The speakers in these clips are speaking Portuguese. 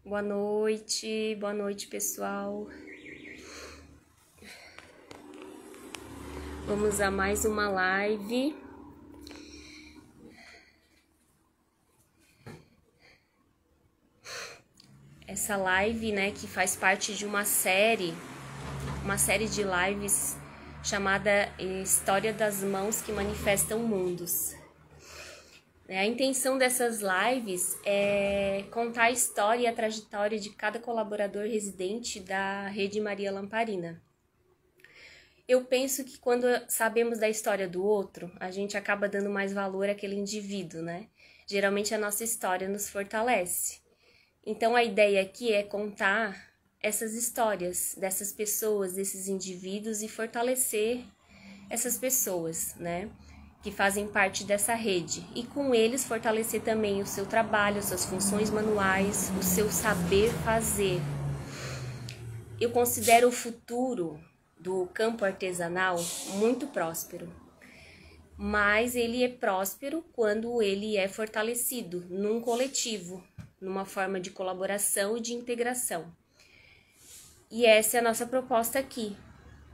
Boa noite, pessoal. Vamos a mais uma live. Essa live, né, que faz parte de uma série de lives chamada História das Mãos que Manifestam Mundos. A intenção dessas lives é contar a história e a trajetória de cada colaborador residente da Rede Maria Lamparina. Eu penso que quando sabemos da história do outro, a gente acaba dando mais valor àquele indivíduo, né? Geralmente a nossa história nos fortalece. Então a ideia aqui é contar essas histórias dessas pessoas, desses indivíduos e fortalecer essas pessoas, né? Que fazem parte dessa rede, e com eles fortalecer também o seu trabalho, as suas funções manuais, o seu saber fazer. Eu considero o futuro do campo artesanal muito próspero, mas ele é próspero quando ele é fortalecido num coletivo, numa forma de colaboração e de integração. E essa é a nossa proposta aqui.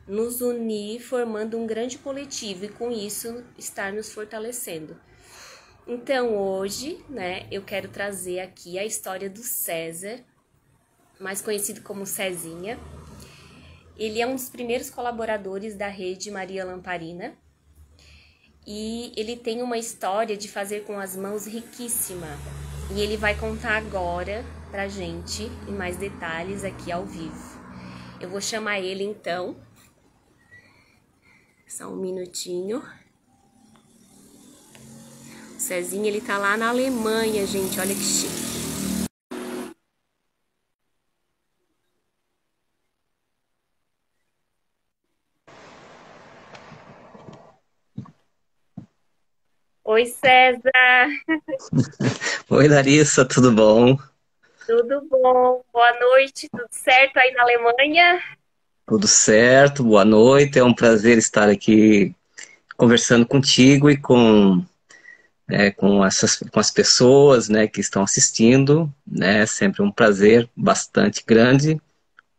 Nos unir formando um grande coletivo e com isso estar nos fortalecendo. Então hoje, né, eu quero trazer aqui a história do César, mais conhecido como Cezinha. Ele é um dos primeiros colaboradores da Rede Maria Lamparina e ele tem uma história de fazer com as mãos riquíssima. E ele vai contar agora pra gente em mais detalhes aqui ao vivo. Eu vou chamar ele então. Só um minutinho. O Cezinha, ele tá lá na Alemanha, gente. Olha que chique. Oi, César. Oi, Larissa, tudo bom? Tudo bom? Boa noite. Tudo certo aí na Alemanha? Tudo certo, boa noite. É um prazer estar aqui conversando contigo e com as pessoas, né, que estão assistindo. Né? É sempre um prazer bastante grande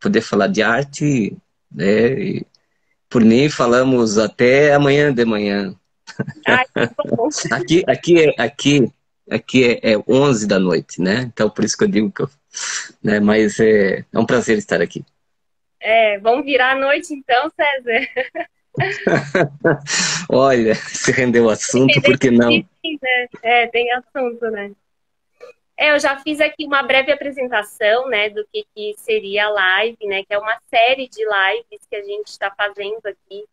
poder falar de arte. Né? E, por mim, falamos até amanhã de manhã. Ai, que bom. Aqui é 11 da noite, né? Então, por isso que eu digo né? Mas é um prazer estar aqui. Vamos virar a noite então, César? Olha, se rendeu o assunto, Dependendo por que não? de si, né? Tem assunto, né? Eu já fiz aqui uma breve apresentação, né, do que seria a live, né, que é uma série de lives que a gente está fazendo aqui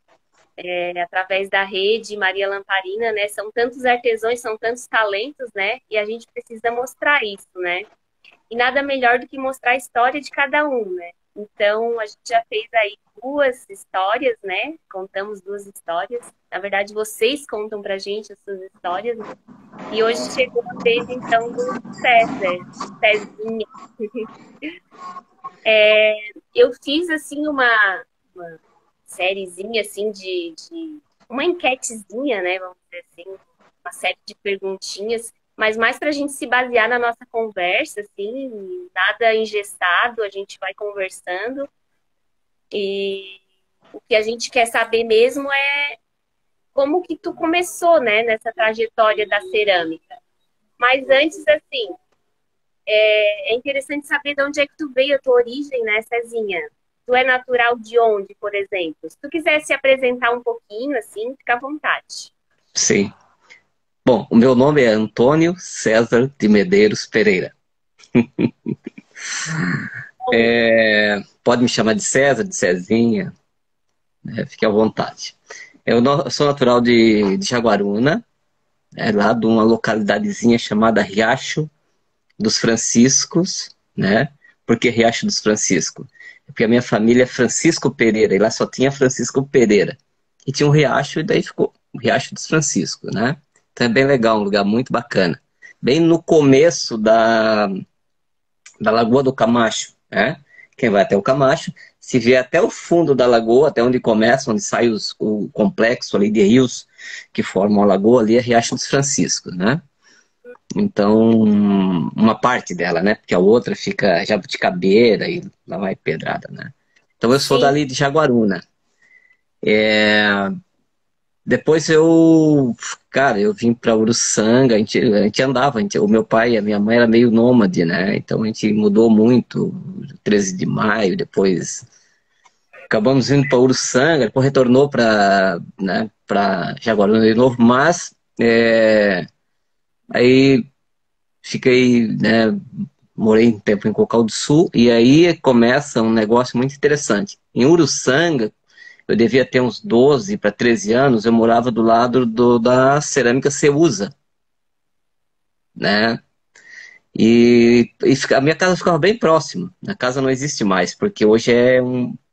através da rede Maria Lamparina, né? São tantos artesãos, são tantos talentos, né? E a gente precisa mostrar isso, né? E nada melhor do que mostrar a história de cada um, né? Então, a gente já fez aí duas histórias, né? Contamos duas histórias. Na verdade, vocês contam pra gente as suas histórias, né? E hoje chegou a vez, então, do César, Cezinha. Eu fiz, assim, uma sériezinha, assim, de uma enquetezinha, né? Vamos dizer assim, uma série de perguntinhas, mas mais para a gente se basear na nossa conversa, assim, nada engessado, a gente vai conversando. E o que a gente quer saber mesmo é como que tu começou, né, nessa trajetória da cerâmica. Mas antes, assim, é interessante saber de onde é que tu veio, a tua origem, né, Cezinha? Tu é natural de onde, por exemplo? Se tu quiser se apresentar um pouquinho, assim, fica à vontade. Sim. Bom, o meu nome é Antônio César de Medeiros Pereira. Pode me chamar de César, de Cezinha, né? Fique à vontade. Eu sou natural de Jaguaruna, lá de uma localidadezinha chamada Riacho dos Franciscos, né? Por que Riacho dos Franciscos? Porque a minha família é Francisco Pereira, e lá só tinha Francisco Pereira. E tinha um riacho, e daí ficou o Riacho dos Franciscos, né? Então é bem legal, um lugar muito bacana. Bem no começo da Lagoa do Camacho, né? Quem vai até o Camacho, se vê até o fundo da lagoa, até onde começa, onde sai o complexo ali de rios que formam a lagoa, ali é Riacho dos Franciscos, né? Então, uma parte dela, né? Porque a outra fica Jabuticabeira e lá vai pedrada, né? Então eu sou Sim. dali de Jaguaruna. Depois eu, cara, eu vim para Uruçanga, a gente andava, o meu pai e a minha mãe era meio nômade, né? Então a gente mudou muito, 13 de maio, depois acabamos indo para Uruçanga, depois retornou para, né, para Jaguaruna de novo, mas aí fiquei, né, morei um tempo em Cocal do Sul e aí começa um negócio muito interessante. Em Uruçanga, eu devia ter uns 12 para 13 anos, eu morava do lado da cerâmica Ceusa, né? A minha casa ficava bem próxima. A casa não existe mais, porque hoje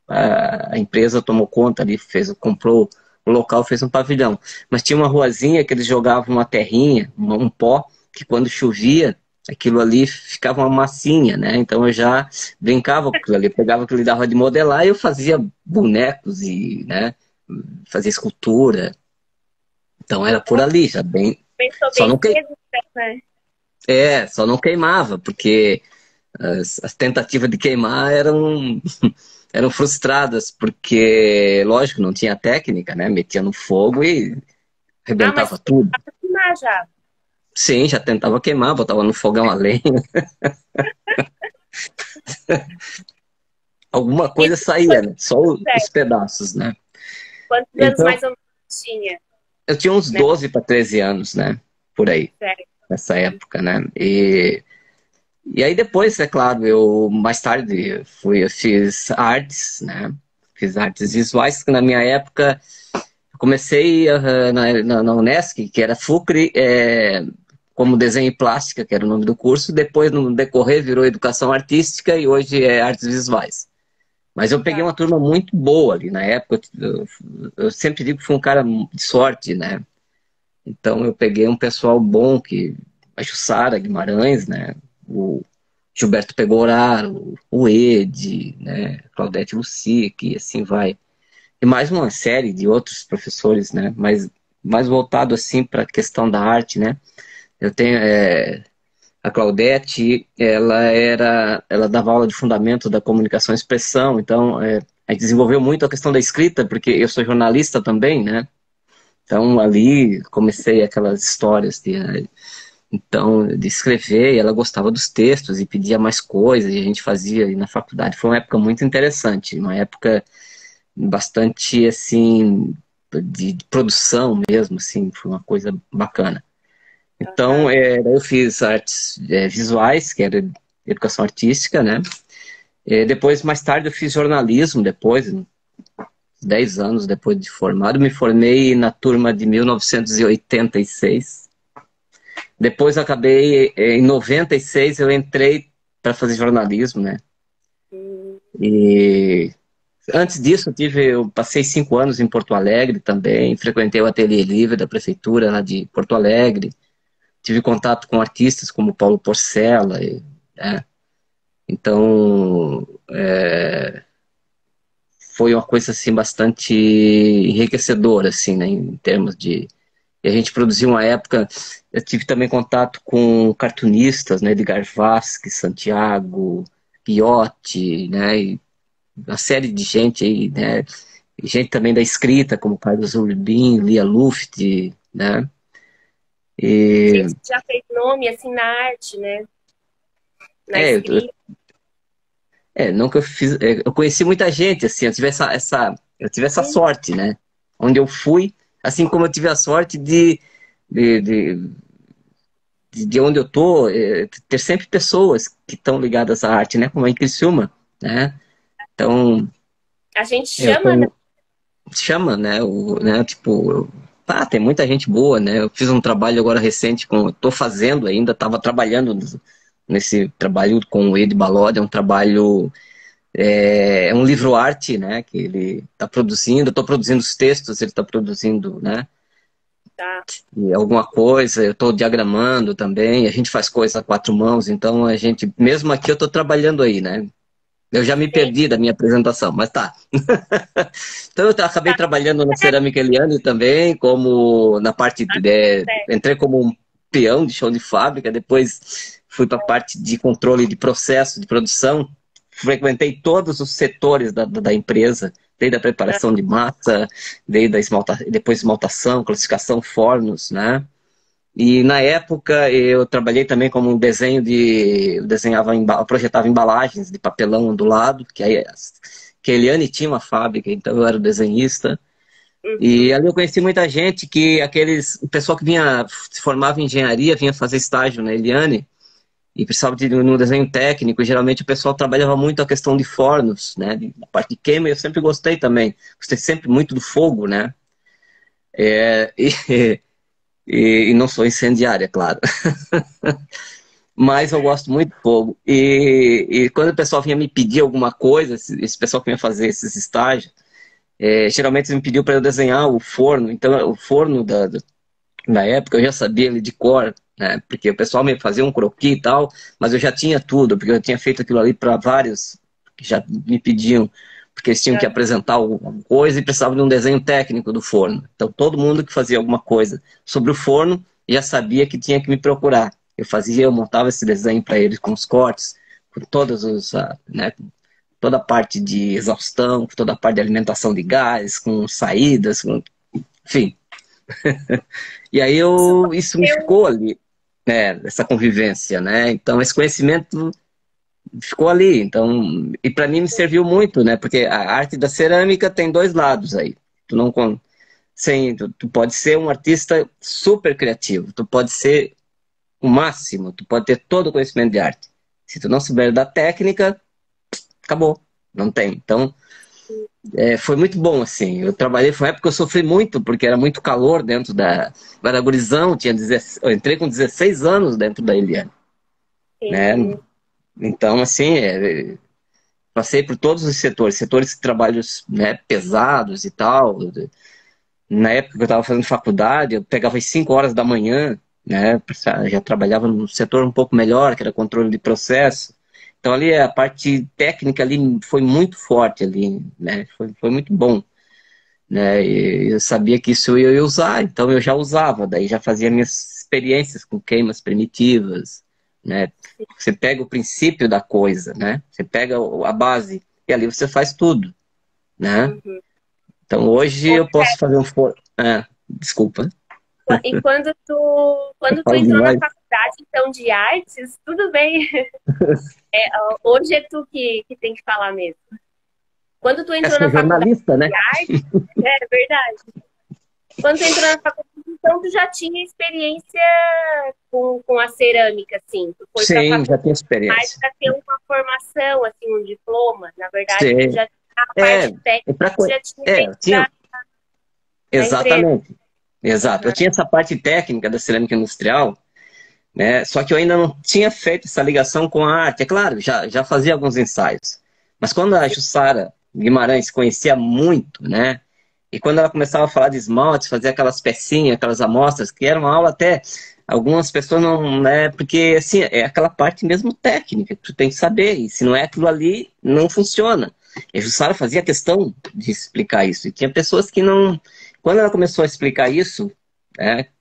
a empresa tomou conta ali, comprou o local, fez um pavilhão. Mas tinha uma ruazinha que eles jogavam uma terrinha, um pó, que quando chovia, aquilo ali ficava uma massinha, né? Então eu já brincava com aquilo ali, pegava aquilo que dava de modelar e eu fazia bonecos e, né, fazia escultura. Então era por ali, já bem. Pensou Só bem não, que... cedo, né? só não queimava, porque as tentativas de queimar eram frustradas, porque, lógico, não tinha técnica, né? Metia no fogo e Ah, mas arrebentava você tudo. sabe filmar já. Sim, já tentava queimar, botava no fogão a lenha. Alguma coisa Isso saía, quantos né? Só anos, os pedaços, né? quantos anos Então, mais ou menos tinha, eu tinha uns né? 12 para 13 anos, né? Por aí, Sério. nessa época, né? E aí depois, é claro, eu mais tarde eu fiz artes, né? Fiz artes visuais, que na minha época eu comecei na Unesc, que era FUCRI, como desenho e plástica, que era o nome do curso. Depois, no decorrer, virou educação artística e hoje é artes visuais. Mas eu peguei Tá. uma turma muito boa ali na época. Eu sempre digo que fui um cara de sorte, né? Então eu peguei um pessoal bom, que a Jussara Guimarães, né? O Gilberto Pegoraro, o Ed, né? Claudete Lucic, e assim vai. E mais uma série de outros professores, né? Mas mais voltado assim para a questão da arte, né? Eu tenho a Claudete, ela dava aula de fundamento da comunicação e expressão, então a gente desenvolveu muito a questão da escrita, porque eu sou jornalista também, né? Então ali comecei aquelas histórias de escrever, e ela gostava dos textos e pedia mais coisas, e a gente fazia aí na faculdade. Foi uma época muito interessante, uma época bastante assim de produção mesmo, assim, foi uma coisa bacana. Então, Aham. daí eu fiz artes visuais, que era educação artística, né? Depois, mais tarde, eu fiz jornalismo, depois, 10 anos depois de formado, me formei na turma de 1986. Depois acabei, em 96, eu entrei para fazer jornalismo, né? Hum. E antes disso, eu passei 5 anos em Porto Alegre também, frequentei o Ateliê Livre da Prefeitura lá de Porto Alegre, tive contato com artistas como Paulo Porcela, né? Então, foi uma coisa assim bastante enriquecedora, assim, né, em termos de... E a gente produziu uma época, eu tive também contato com cartunistas, né, Edgar Vasques, Santiago, Iotti, né, e uma série de gente aí, né, e gente também da escrita, como Carlos Urbim, Lia Luft, né, e Gente que já fez nome assim na arte, né? Na é, eu, escrita. não que eu fiz, eu conheci muita gente, assim, eu tive essa Sim. sorte, né, onde eu fui, assim como eu tive a sorte de, de, de onde eu tô, ter sempre pessoas que estão ligadas à arte, né, como em Criciúma, né, então A gente eu chama, né? tenho, chama, né, tipo, tem muita gente boa, né, eu fiz um trabalho agora recente tô fazendo ainda, estava trabalhando nesse trabalho com o Ed Balod, é um trabalho, é um livro-arte, né, que ele está produzindo, eu estou produzindo os textos, ele está produzindo, né, Tá. e alguma coisa, eu estou diagramando também, a gente faz coisa a quatro mãos, então a gente, mesmo aqui eu estou trabalhando aí, né, eu já me Sim. perdi da minha apresentação, mas tá. Então eu acabei Tá. trabalhando na Cerâmica Eliane também, como na parte Ah, de, certo. entrei como peão de chão de fábrica, depois fui para a parte de controle de processo de produção, frequentei todos os setores da empresa, desde a preparação de massa, desde depois esmaltação, classificação, fornos, né? E na época eu trabalhei também como um eu desenhava, projetava embalagens de papelão ondulado, que a Eliane tinha uma fábrica, então eu era o desenhista. E ali eu conheci muita gente o pessoal que se formava em engenharia, vinha fazer estágio na Eliane, e precisava no desenho técnico, e geralmente o pessoal trabalhava muito a questão de fornos, né? A parte de queima eu sempre gostei também. Gostei sempre muito do fogo, né? E não sou incendiária, claro. Mas eu gosto muito do fogo. E quando o pessoal vinha me pedir alguma coisa, esse pessoal que vinha fazer esses estágios, geralmente eles me pediu para eu desenhar o forno. Então, o forno da época eu já sabia ele de cor, né? Porque o pessoal me fazia um croquis e tal, mas eu já tinha tudo, porque eu tinha feito aquilo ali para vários que já me pediam, porque eles tinham que apresentar alguma coisa e precisavam de um desenho técnico do forno. Então, todo mundo que fazia alguma coisa sobre o forno já sabia que tinha que me procurar. Eu montava esse desenho para eles com os cortes, com né, toda a parte de exaustão, com toda a parte de alimentação de gás, com saídas, enfim. E aí isso me ficou ali, né, essa convivência, né? Então esse conhecimento ficou ali. Então, e para mim me serviu muito, né? Porque a arte da cerâmica tem dois lados aí. Tu pode ser um artista super criativo, tu pode ser o máximo, tu pode ter todo o conhecimento de arte. Se tu não souber da técnica, acabou, não tem. Então, foi muito bom, assim. Eu trabalhei, foi uma época que eu sofri muito, porque era muito calor dentro eu era gurizão, eu entrei com 16 anos dentro da Eliane, né? Então, assim, passei por todos os setores de trabalhos, né, pesados e tal. Na época que eu estava fazendo faculdade, eu pegava às 5 horas da manhã, né? Já trabalhava num setor um pouco melhor, que era controle de processo. Então ali a parte técnica ali foi muito forte ali, né? Foi muito bom, né? E eu sabia que isso eu ia usar, então eu já usava, daí já fazia minhas experiências com queimas primitivas, né? Você pega o princípio da coisa, né? Você pega a base e ali você faz tudo, né? Então hoje eu posso fazer um desculpa. E quando tu Falo entrou na demais. faculdade, então, de artes, tudo bem. Hoje é tu que tem que falar mesmo. Quando tu Eu entrou sou na faculdade jornalista, né? de artes, é verdade. Quando tu entrou na faculdade, então tu já tinha experiência com a cerâmica, assim. Tu foi pra Sim, já faculdade tenho mais experiência. para ter uma formação, assim, um diploma. Na verdade, tu Sim. já tinha a parte É técnica, pra, tu já tinha eu dentro tinha, da empresa. exatamente. Exato. Eu Aham. tinha essa parte técnica da cerâmica industrial, né? Só que eu ainda não tinha feito essa ligação com a arte. É claro, já fazia alguns ensaios. Mas quando a Jussara Guimarães conhecia muito, né? E quando ela começava a falar de esmaltes, fazer aquelas pecinhas, aquelas amostras, que era uma aula até, algumas pessoas não, né? Porque, assim, é aquela parte mesmo técnica, que tu tem que saber. E se não é aquilo ali, não funciona. E a Jussara fazia questão de explicar isso. E tinha pessoas que não... Quando ela começou a explicar isso,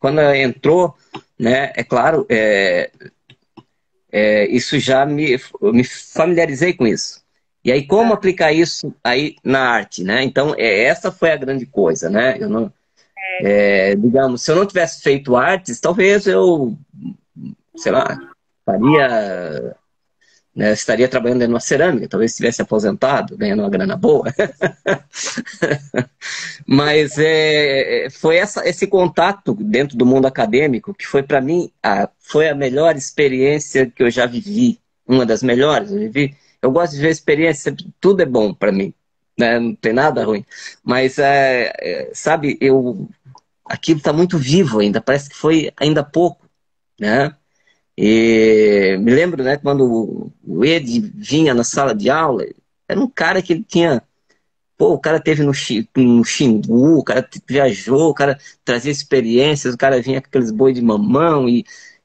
quando ela entrou, né? É claro, isso eu me familiarizei com isso. E aí, como aplicar isso aí na arte, né? Então, essa foi a grande coisa, né? Eu não, digamos, se eu não tivesse feito artes, talvez eu, sei lá, faria, né, estaria trabalhando numa cerâmica, talvez estivesse aposentado, ganhando uma grana boa. Mas foi esse contato dentro do mundo acadêmico que foi para mim foi a melhor experiência que eu já vivi, uma das melhores. Eu gosto de ver experiência, tudo é bom para mim, né? Não tem nada ruim. Mas sabe, aquilo está muito vivo ainda, parece que foi ainda há pouco, né? E me lembro, né, quando o Ed vinha na sala de aula, era um cara que ele tinha. Pô, o cara teve no Xingu, o cara viajou, o cara trazia experiências, o cara vinha com aqueles boi de mamão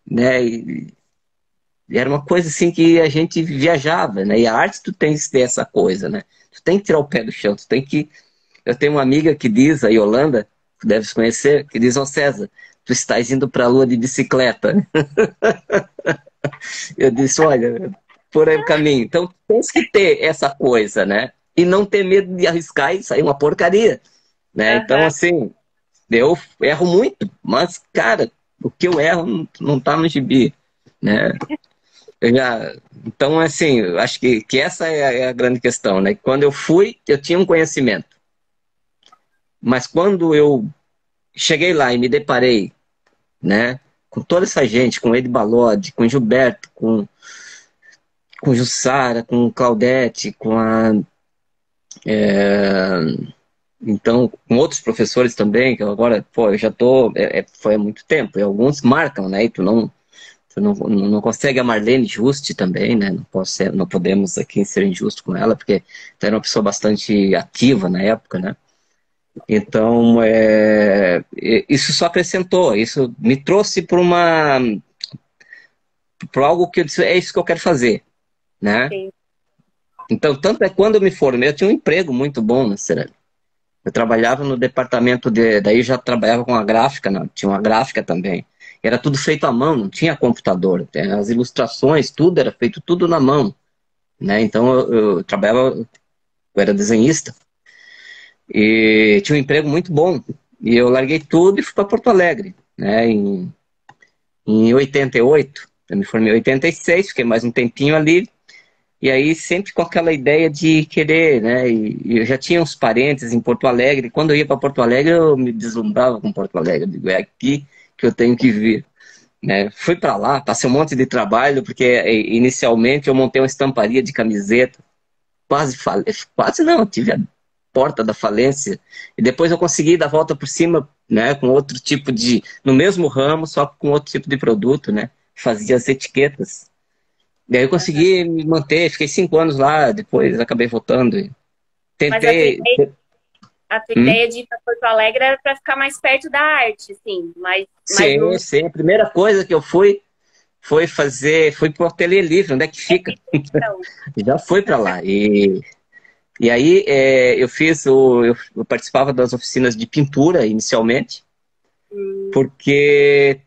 né, e era uma coisa assim que a gente viajava, né? E a arte tu tem que ter essa coisa, né? Tu tem que tirar o pé do chão, tu tem que... Eu tenho uma amiga que diz, a Yolanda, deves conhecer, que diz: "Ô César, tu estás indo para a Lua de bicicleta." Eu disse: "Olha, por aí o caminho." Então, tens que ter essa coisa, né? E não ter medo de arriscar e sair uma porcaria, né? Então, Aham. assim, eu erro muito, mas, cara, o que eu erro não tá no gibi, né? Então, assim, eu acho que essa é a grande questão, né? Quando eu fui, eu tinha um conhecimento, mas quando eu cheguei lá e me deparei, né, com toda essa gente, com Edi Balodi, com Gilberto, com Jussara, com Claudete, então, com outros professores também, que agora, pô, eu já tô, foi há muito tempo, e alguns marcam, né, e tu não consegue. A Marlene Juste também, né, não podemos aqui ser injusto com ela, porque era uma pessoa bastante ativa na época, né. Então, isso só acrescentou, isso me trouxe para algo que eu disse: é isso que eu quero fazer, né. Sim. Então, tanto é que quando eu me formei, eu tinha um emprego muito bom na cerâmica. Eu trabalhava no departamento daí eu já trabalhava com a gráfica, não, tinha uma gráfica também. Era tudo feito à mão, não tinha computador. As ilustrações, tudo era feito tudo na mão, né? Então eu trabalhava, eu era desenhista e tinha um emprego muito bom. E eu larguei tudo e fui para Porto Alegre, né? Em 88, eu me formei em 86, fiquei mais um tempinho ali. E aí sempre com aquela ideia de querer, né? E eu já tinha uns parentes em Porto Alegre. Quando eu ia para Porto Alegre, eu me deslumbrava com Porto Alegre. Eu digo: é aqui que eu tenho que vir, né? Fui para lá, passei um monte de trabalho, porque inicialmente eu montei uma estamparia de camiseta. Quase falei, quase não, tive a porta da falência. E depois eu consegui dar a volta por cima, né? Com outro tipo no mesmo ramo, só com outro tipo de produto, né? Fazia as etiquetas. E aí eu consegui me manter, fiquei 5 anos lá, depois acabei voltando. Mas a tua Tentei. ideia, a tua Hum? ideia de ir para Porto Alegre era para ficar mais perto da arte, assim, mas Sim, não. sim. A primeira coisa que eu fui pro Ateliê Livre, onde é que fica? Então, Já fui para lá. E aí eu participava das oficinas de pintura inicialmente, porque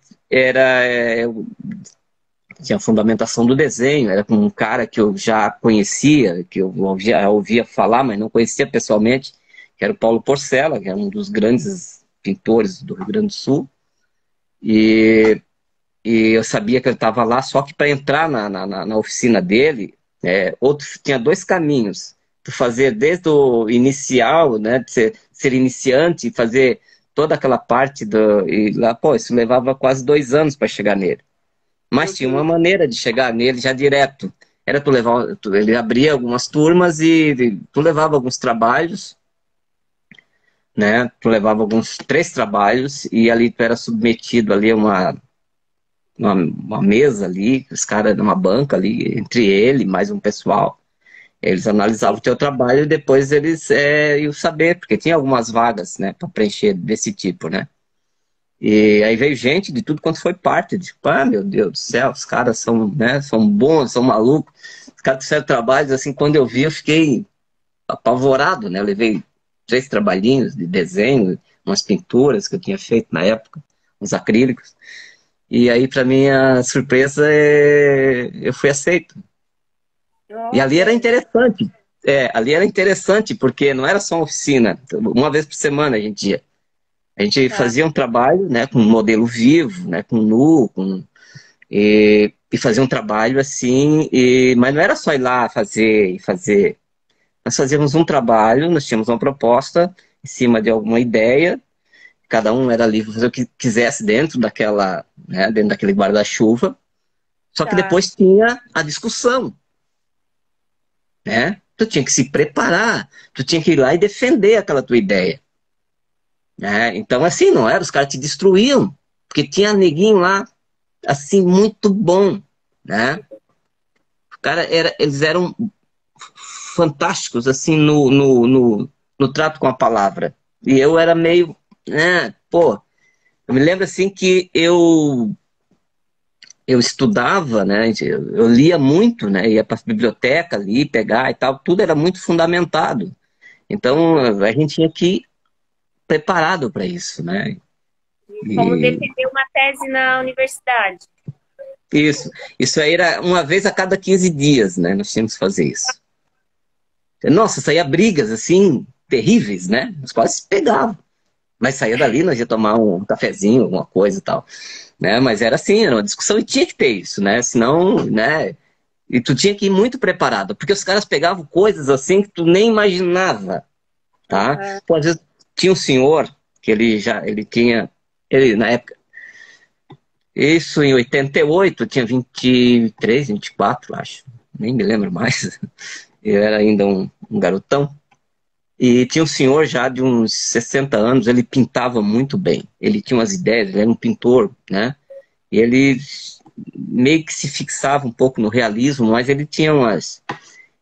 tinha a fundamentação do desenho, era com um cara que eu já conhecia, que eu ouvia falar, mas não conhecia pessoalmente, que era o Paulo Porcela, que era um dos grandes pintores do Rio Grande do Sul. E, e eu sabia que ele estava lá, só que para entrar na oficina dele, tinha dois caminhos. Tu fazer desde o inicial, né, de ser iniciante e fazer toda aquela parte e lá, pô, isso levava quase 2 anos para chegar nele. Mas tinha uma uhum. maneira de chegar nele já direto. Era tu levar, ele abria algumas turmas e tu levava alguns trabalhos, né? Tu levava alguns 3 trabalhos e ali tu era submetido ali a uma mesa ali, os caras numa banca ali, entre ele mais um pessoal. Eles analisavam o teu trabalho e depois eles iam saber, porque tinha algumas vagas, né, para preencher desse tipo, né? E aí veio gente de tudo quanto foi parte. Tipo: ah, meu Deus do céu, os caras são, né, são bons, são malucos. Os caras fizeram trabalhos assim, quando eu vi, eu fiquei apavorado, né? Eu levei 3 trabalhinhos de desenho, umas pinturas que eu tinha feito na época, uns acrílicos. E aí, para minha surpresa, eu fui aceito. E ali era Nossa, interessante. Ali era interessante, porque não era só uma oficina. Uma vez por semana a gente ia. A gente tá. fazia um trabalho, né, com um modelo vivo, né, com nu, e fazia um trabalho assim, mas não era só ir lá fazer e fazer. Nós fazíamos um trabalho, nós tínhamos uma proposta em cima de alguma ideia, cada um era livre para fazer o que quisesse dentro daquele guarda-chuva, só que Tá. depois tinha a discussão, né? Tu tinha que se preparar, tu tinha que ir lá e defender aquela tua ideia, né? Então, assim, não era, os caras te destruíam, porque tinha neguinho lá assim, muito bom, né? Eles eram fantásticos, assim, no trato com a palavra. E eu era meio, pô, eu me lembro, assim, que eu estudava, né? Eu lia muito, né? Ia para a biblioteca ali, pegar e tal, tudo era muito fundamentado. Então, a gente tinha que preparado para isso, né? Como E defender uma tese na universidade. isso aí era uma vez a cada 15 dias, né? Nós tínhamos que fazer isso. Nossa, saía brigas, assim, terríveis, né? Os quase se pegavam. Mas saía dali, nós ia tomar um cafezinho, alguma coisa e tal, né? Mas era assim, era uma discussão e tinha que ter isso, né? Senão, né? E tu tinha que ir muito preparado, porque os caras pegavam coisas assim que tu nem imaginava, tá? Uhum. Pô, às vezes tinha um senhor que ele tinha, ele na época, isso em 88, tinha 23, 24, acho, nem me lembro mais. Eu era ainda um garotão. E tinha um senhor já de uns 60 anos, ele pintava muito bem. Ele tinha umas ideias, ele era um pintor, né? E ele meio que se fixava um pouco no realismo, mas ele tinha umas...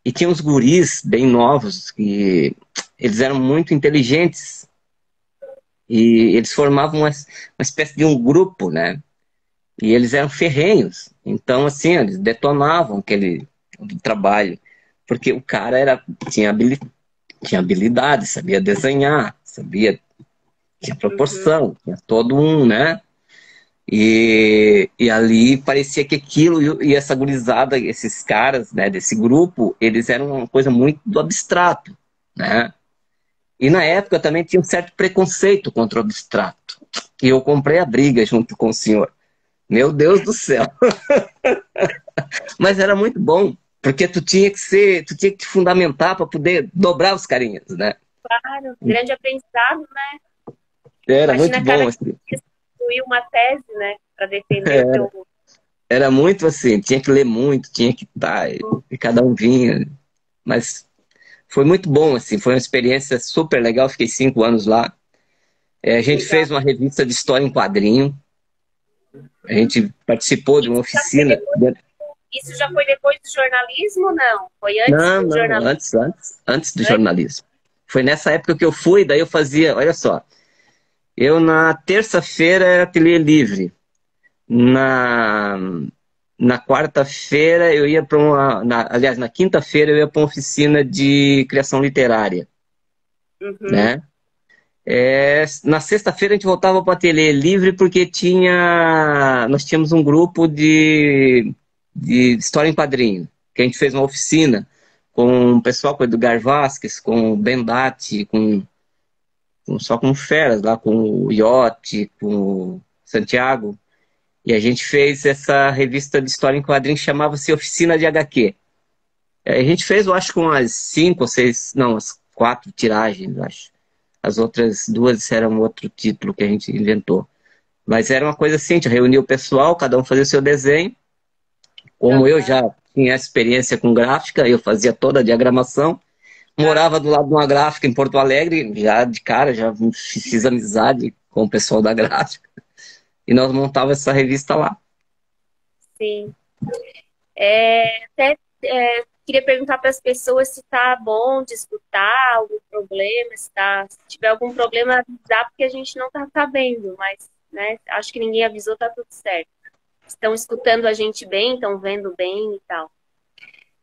E tinha uns guris bem novos, que eles eram muito inteligentes. E eles formavam uma espécie de um grupo, né? E eles eram ferrenhos. Então, assim, eles detonavam aquele trabalho. Porque o cara tinha habilidade, sabia desenhar, tinha Uhum. proporção, tinha todo um, né? E ali parecia que aquilo e essa gurizada, esses caras, né, desse grupo, eles eram uma coisa muito do abstrato, né? E na época também tinha um certo preconceito contra o abstrato. E eu comprei a briga junto com o senhor. Meu Deus do céu. Mas era muito bom, porque tu tinha que te fundamentar para poder dobrar os carinhas, né? Claro, grande aprendizado, né? Era muito Imagina cada bom, 15 assim. dias construir uma tese, né? Para defender o teu. Era muito assim, tinha que ler muito, tinha que estar, e cada um vinha. Mas foi muito bom, assim, foi uma experiência super legal, fiquei 5 anos lá. A gente Legal. fez uma revista de história em quadrinho, a gente participou de uma Isso já foi oficina. depois, isso já foi depois do jornalismo, não? Foi antes Não, do não, jornalismo? antes do Antes? jornalismo. Foi nessa época que eu fui, daí eu fazia, olha só, eu na terça-feira era ateliê livre, na, na quarta-feira eu ia para aliás, na quinta-feira eu ia para uma oficina de criação literária, Uhum. né? Na sexta-feira a gente voltava para o ateliê livre porque nós tínhamos um grupo de história em quadrinho, que a gente fez uma oficina com o pessoal, com o Edgar Vasquez, com o Ben Datti, só com feras lá, com o Iotti, com o Santiago. E a gente fez essa revista de história em quadrinhos, chamava-se Oficina de HQ. A gente fez, eu acho, com umas 5 ou 6, não, umas 4 tiragens, eu acho. As outras 2 eram outro título que a gente inventou. Mas era uma coisa assim, a gente reunia o pessoal, cada um fazia o seu desenho. Como eu Aham. já tinha experiência com gráfica, eu fazia toda a diagramação. Ah, Morava do lado de uma gráfica em Porto Alegre, já de cara, já fiz amizade com o pessoal da gráfica. E nós montávamos essa revista lá. sim. Até queria perguntar para as pessoas se tá bom de escutar, algum problema, se tiver algum problema, avisar, porque a gente não tá sabendo, mas, né, acho que ninguém avisou, tá tudo certo. Estão escutando a gente bem, estão vendo bem e tal.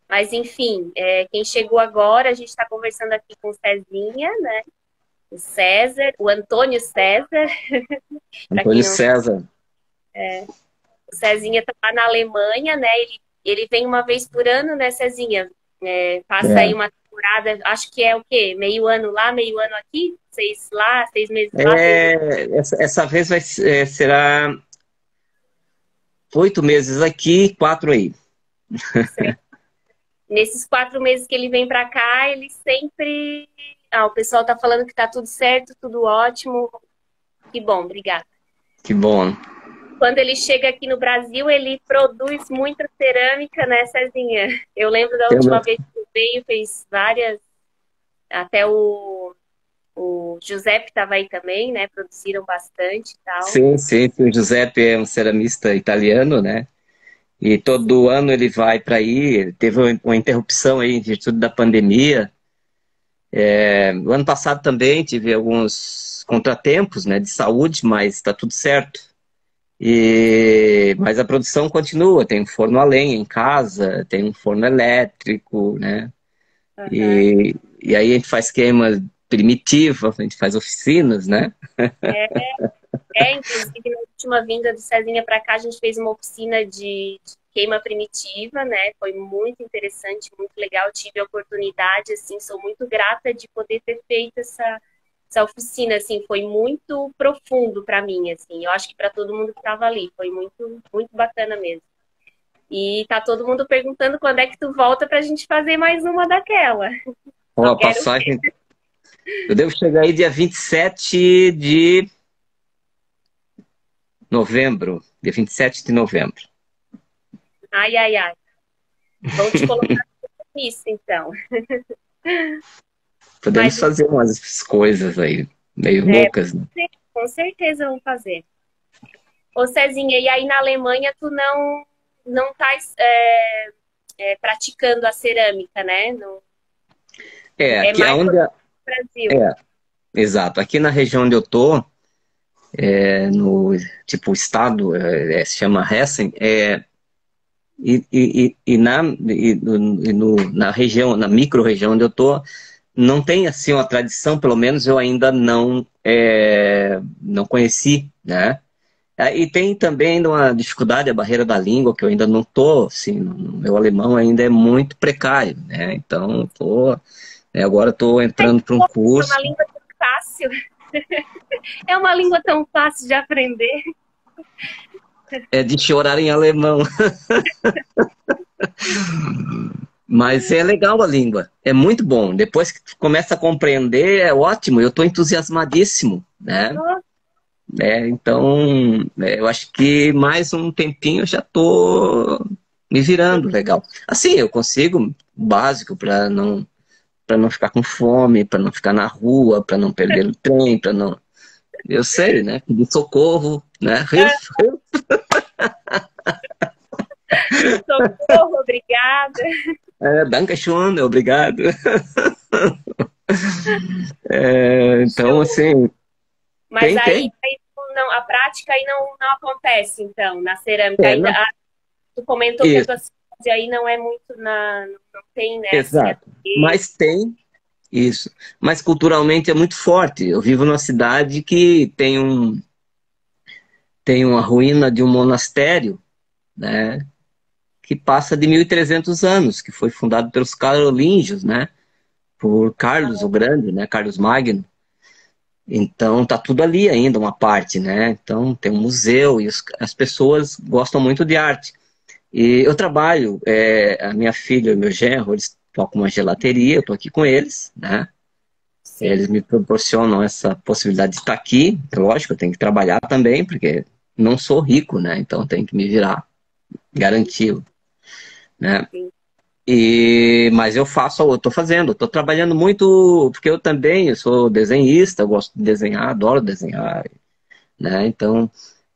Mas, enfim, quem chegou agora, a gente está conversando aqui com o Cezinha, né? O César, o Antônio César, para quem Antônio não sabe, César. o Cezinha está lá na Alemanha, né? Ele vem uma vez por ano, né, Cezinha? Passa aí É. uma temporada, acho que é o quê? Meio ano lá, meio ano aqui? 6 meses lá, 6 meses. Essa vez será 8 meses aqui, 4 aí. Certo. Nesses 4 meses que ele vem para cá, ele sempre. Ah, o pessoal tá falando que tá tudo certo, tudo ótimo. Que bom, obrigada. Que bom. Quando ele chega aqui no Brasil, ele produz muita cerâmica, né, Cezinha? Eu lembro da Eu, última vez que ele veio, fez várias, até o Giuseppe estava aí também, né? Produziram bastante e tal. sim, sim, o Giuseppe é um ceramista italiano, né? E todo ano ele vai para aí. Ele teve uma interrupção aí em virtude da pandemia. O ano passado também tive alguns contratempos, né, de saúde, mas está tudo certo. Mas a produção continua. Tem um forno a lenha em casa, tem um forno elétrico, né? Aham. E aí a gente faz queima primitiva, a gente faz oficinas, né? Inclusive, na última vinda do Cezinha para cá, a gente fez uma oficina de queima primitiva, né? Foi muito interessante, muito legal. Tive a oportunidade, assim, sou muito grata de poder ter feito essa oficina, assim, foi muito profundo para mim, assim. Eu acho que para todo mundo que estava ali, foi muito, muito bacana mesmo. E tá todo mundo perguntando quando é que tu volta pra gente fazer mais uma daquela. Ó, Só a quero passagem. Eu devo chegar aí dia 27 de novembro. Dia 27 de novembro. Ai, ai, ai. Vão te colocar nisso, então. Podemos Mas, fazer umas coisas aí, meio é, loucas, né? com certeza vão fazer. Ô, Cezinha, e aí na Alemanha tu não tá praticando a cerâmica, né? Não, É, é aqui mais onde. no Brasil. É, exato. Aqui na região onde eu tô, no tipo estado, se chama Hessen, na região, na micro-região onde eu tô, não tem assim uma tradição, pelo menos eu ainda não conheci, né? E tem também uma dificuldade, a barreira da língua, que eu ainda não tô, assim, meu alemão ainda é muito precário, né? Então, agora estou entrando para um É uma curso. língua tão fácil. É uma língua tão fácil de aprender. É de chorar em alemão. Mas é legal a língua, é muito bom. Depois que tu começa a compreender, é ótimo. Eu estou entusiasmadíssimo, né? Nossa, Então, eu acho que mais um tempinho eu já estou me virando legal. Assim, eu consigo o básico para não ficar com fome, para não ficar na rua, para não perder o trem, para não. Eu sei, né? Pedir socorro, né? socorro, obrigada. Dankeschön, obrigado. Então, Show. assim, Mas tem. aí não, a prática aí não acontece, então, na cerâmica. É, Ainda, não, tu comentou que a isso, tua cidade aí não é muito não tem, né, assim, exato. Mas tem isso. Mas culturalmente é muito forte. Eu vivo numa cidade que tem uma ruína de um monastério, né? Que passa de 1.300 anos, que foi fundado pelos carolíngios, né? Por Carlos o Grande, né? Carlos Magno. Então tá tudo ali ainda, uma parte, né? Então tem um museu e as pessoas gostam muito de arte. E eu trabalho, a minha filha e meu genro, eles tocam uma gelateria, eu tô aqui com eles, né? Sim. Eles me proporcionam essa possibilidade de estar aqui. É lógico, eu tenho que trabalhar também, porque não sou rico, né? Então eu tenho que me virar, garantir, né? Sim. Mas eu estou fazendo, estou trabalhando muito, porque eu sou desenhista, eu gosto de desenhar, adoro desenhar, né? Então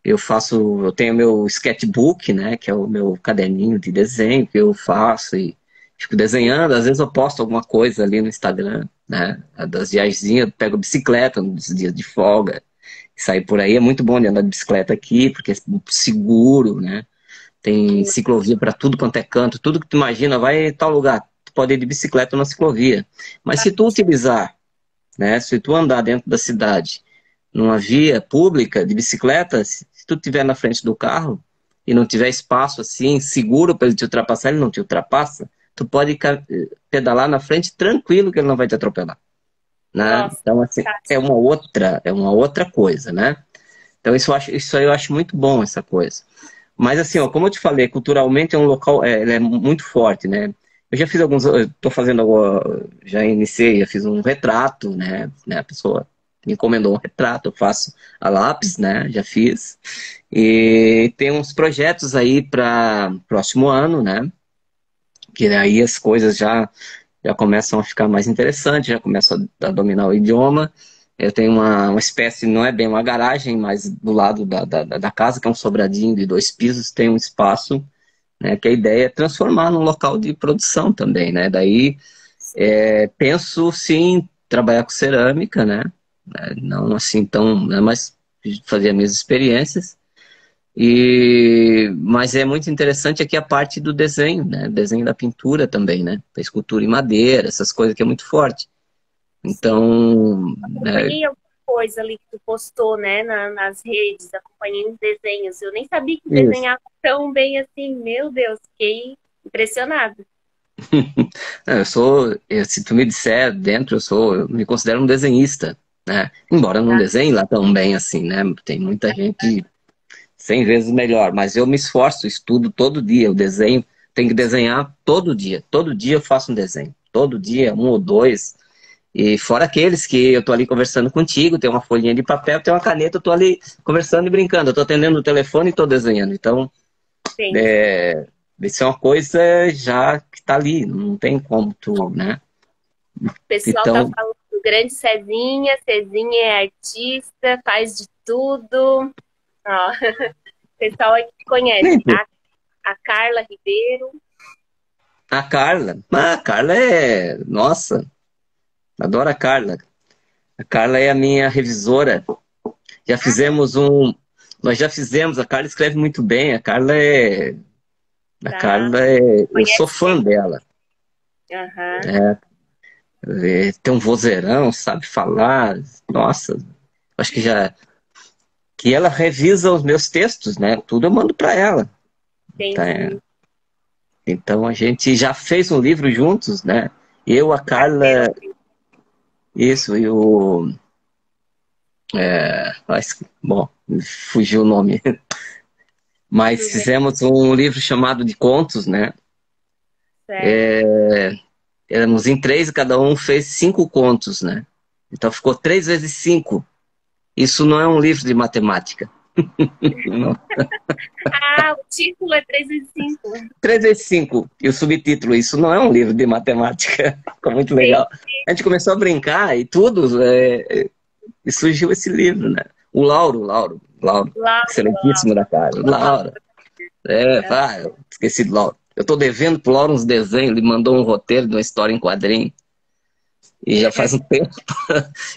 eu tenho meu sketchbook, né? Que é o meu caderninho de desenho que eu faço e fico desenhando. Às vezes eu posto alguma coisa ali no Instagram, né? Das viagenzinhas, eu pego bicicleta nos dias de folga, sair por aí é muito bom de andar de bicicleta aqui, porque é seguro, né? Tem ciclovia para tudo quanto é canto, tudo que tu imagina vai em tal lugar. Tu pode ir de bicicleta na ciclovia. Mas se tu utilizar, né, se tu andar dentro da cidade, numa via pública de bicicleta, se tu estiver na frente do carro e não tiver espaço assim, seguro para ele te ultrapassar, ele não te ultrapassa, tu pode pedalar na frente tranquilo que ele não vai te atropelar, né? Nossa, Então, assim, é uma outra coisa, né? Então, isso aí eu acho muito bom, essa coisa. Mas assim, ó, como eu te falei, culturalmente é um local, ele é muito forte, né? Eu já fiz estou fazendo agora, já iniciei, já fiz um retrato, né? A pessoa me encomendou um retrato, eu faço a lápis, né? Já fiz. E tem uns projetos aí para próximo ano, né? Que aí as coisas já começam a ficar mais interessantes, já começam a dominar o idioma. Eu tenho uma espécie, não é bem uma garagem, mas do lado da casa, que é um sobradinho de 2 pisos, tem um espaço, né, que a ideia é transformar num local de produção também, né? Daí sim. penso sim trabalhar com cerâmica, né? Não assim tão, né, mas fazer as minhas experiências. Mas é muito interessante aqui a parte do desenho, né? Desenho da pintura também, né? A escultura em madeira, essas coisas que é muito forte. Então, Acompanhei alguma coisa ali que tu postou, né, nas redes, acompanhei uns desenhos. Eu nem sabia que isso. desenhava tão bem assim. Meu Deus, fiquei impressionada. Eu se tu me disser dentro, eu me considero um desenhista, né? Embora eu não Tá? desenhe lá tão bem assim, né? Tem muita gente 100 vezes melhor, mas eu me esforço, estudo todo dia, eu desenho, tenho que desenhar todo dia eu faço um desenho, todo dia, um ou dois, e fora aqueles que eu tô ali conversando contigo, tem uma folhinha de papel, tem uma caneta, eu tô ali conversando e brincando, eu tô atendendo o telefone e tô desenhando, então Entendi. isso é uma coisa já que tá ali, não tem como tu, né? O pessoal tá Então, falando do grande Cezinha. Cezinha é artista, faz de tudo. Ó, o pessoal aqui conhece. A Carla Ribeiro. a Carla nossa, adoro a Carla. A Carla é a minha revisora. Já Ah, fizemos um. Nós já fizemos, a Carla escreve muito bem. A Carla é. A tá. Carla é. Eu sou Conhece fã bem. dela. Aham. Tem um vozeirão, sabe falar. Nossa, acho que já. Que ela revisa os meus textos, né? Tudo eu mando para ela. Tá? Entendi. Então a gente já fez um livro juntos, né? Eu, a Prazer, Carla, isso, e o. Bom, fugiu o nome. Mas tudo bem, fizemos um livro chamado de contos, né? certo. Éramos em três e cada um fez 5 contos, né? Então ficou 3 vezes 5. Isso não é um livro de matemática. Não. Ah, o título é 3 vezes 5. 3 vezes 5. E o subtítulo, isso não é um livro de matemática. Ficou muito Tem legal. A gente começou a brincar e tudo, e surgiu esse livro, né? O Lauro, Lauro. excelentíssimo da casa. Lauro. Lauro. Eu esqueci do Lauro. Eu tô devendo pro Lauro uns desenhos, ele mandou um roteiro de uma história em quadrinho. E já faz um tempo.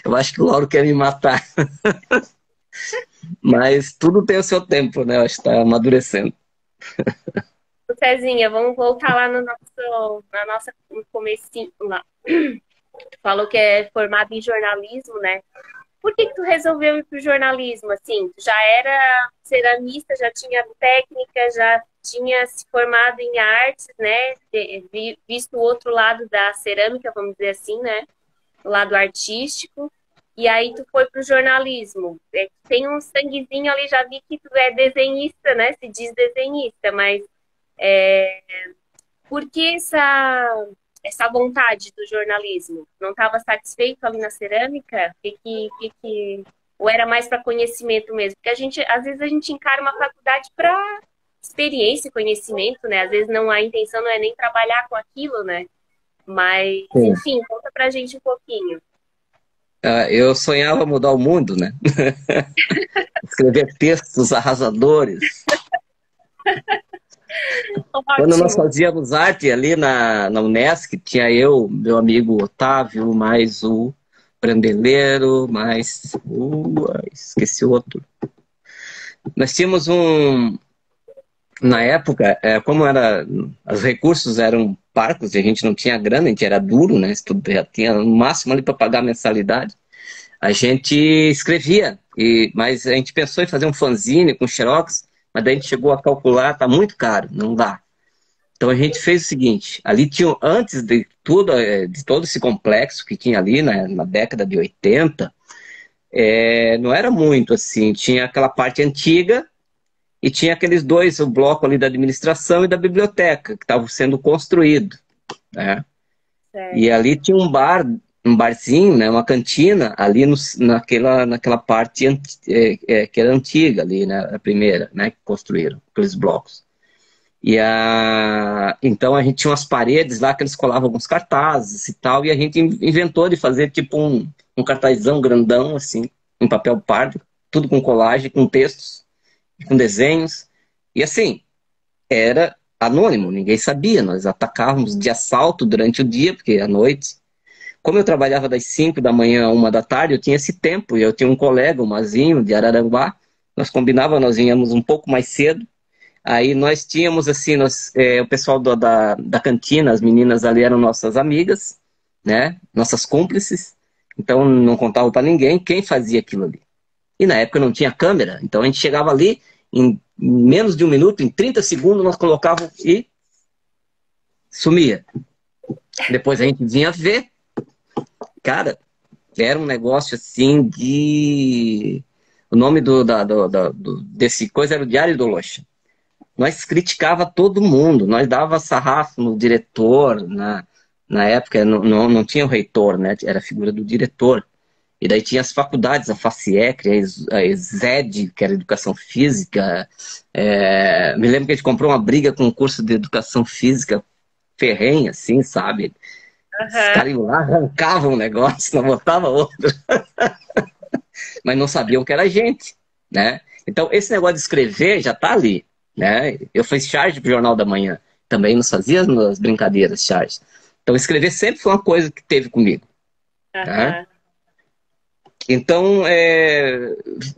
Eu acho que o Lauro quer me matar. Mas tudo tem o seu tempo, né? Eu acho que está amadurecendo. Cezinha, vamos voltar lá na nossa no comecinho lá. Tu falou que é formado em jornalismo, né? Por que que tu resolveu ir pro jornalismo? Assim, tu já era ceramista, já tinha técnica, já tinha se formado em artes, né? Visto o outro lado da cerâmica, vamos dizer assim, né? O lado artístico. E aí tu foi pro jornalismo. Tem um sanguezinho ali, já vi que tu é desenhista, né? Se diz desenhista, mas por que essa vontade do jornalismo? Não estava satisfeito ali na cerâmica? Ou era mais para conhecimento mesmo? Porque às vezes a gente encara uma faculdade para experiência e conhecimento, né? Às vezes não a intenção não é nem trabalhar com aquilo, né? Mas, Sim. enfim, conta pra gente um pouquinho. Eu sonhava mudar o mundo, né? Escrever textos arrasadores. Quando nós Ótimo. fazíamos arte ali na Unesc, tinha eu, meu amigo Otávio, mais o Brandeleiro, mais esqueci o outro. Nós tínhamos na época, como os recursos eram parcos e a gente não tinha grana, a gente era duro, né? Já tinha no máximo ali para pagar a mensalidade. A gente escrevia, mas a gente pensou em fazer um fanzine com xerox, mas daí a gente chegou a calcular, tá muito caro, não dá. Então a gente fez o seguinte, ali tinha, antes de tudo, de todo esse complexo que tinha ali, né, na década de 80, não era muito assim, tinha aquela parte antiga e tinha aqueles dois, o bloco ali da administração e da biblioteca, que estavam sendo construídos, né? E Certo. ali tinha um barzinho, né, uma cantina, ali naquela parte que era antiga ali, né, a primeira, né, que construíram, aqueles blocos. Então a gente tinha umas paredes lá que eles colavam alguns cartazes e tal, e a gente inventou de fazer tipo um cartazão grandão, assim, em papel pardo, tudo com colagem, com textos, com desenhos. E assim, era anônimo, ninguém sabia, nós atacávamos de assalto durante o dia, porque à noite. Como eu trabalhava das 5 da manhã a 1 da tarde, eu tinha esse tempo, e eu tinha um colega, o Mazinho, de Araranguá, nós combinávamos, nós íamos um pouco mais cedo. Aí nós tínhamos, assim, o pessoal da cantina, as meninas ali eram nossas amigas, né? Nossas cúmplices. Então não contava para ninguém quem fazia aquilo ali. E na época não tinha câmera, então a gente chegava ali, em menos de um minuto, em 30 segundos, nós colocávamos e sumia. Depois a gente vinha ver. Cara, era um negócio assim de... O nome desse coisa era o Diário do Loxa. Nós criticava todo mundo, nós dava sarrafo no diretor, na época não tinha o reitor, né? Era a figura do diretor. E daí tinha as faculdades, a FACIEC, a ESED, que era Educação Física. Me lembro que a gente comprou uma briga com um curso de Educação Física ferrenha, assim, sabe? Os caras iam lá, arrancavam o negócio, não botavam outro. Mas não sabiam que era a gente, né? Então, esse negócio de escrever já tá ali, né? Eu fiz charge pro Jornal da Manhã. Também nos fazia as brincadeiras, charge. Então, escrever sempre foi uma coisa que teve comigo, né? Então,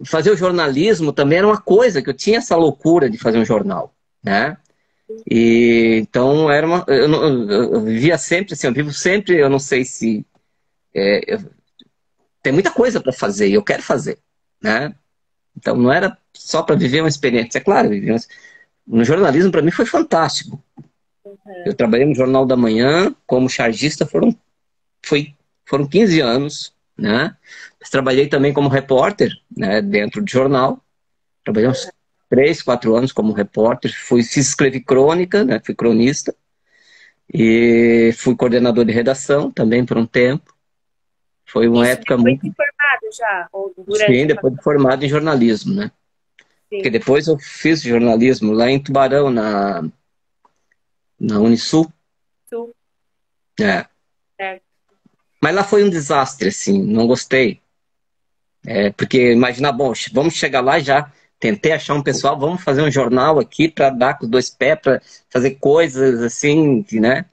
fazer o jornalismo também era uma coisa, que eu tinha essa loucura de fazer um jornal, né? E, então, eu vivia sempre assim, eu vivo sempre, eu não sei se... tem muita coisa para fazer e eu quero fazer, né? Então, não era só para viver uma experiência. É claro, no jornalismo, para mim, foi fantástico. Eu trabalhei no Jornal da Manhã, como chargista, foram 15 anos, né? Mas trabalhei também como repórter, né, dentro do jornal. Trabalhei uns 3, 4 anos como repórter. Escrevi crônica, né? Fui cronista. E fui coordenador de redação também por um tempo. Foi uma época muito... muito... Depois de formado já? Ou durante Sim, depois de formado em jornalismo, né? Sim. Porque depois eu fiz jornalismo lá em Tubarão, na Unisul. Sul. É. Certo. Mas lá foi um desastre, assim, não gostei. Porque imagina, bom, vamos chegar lá já, tentei achar um pessoal, vamos fazer um jornal aqui para dar com os dois pés, para fazer coisas assim, né?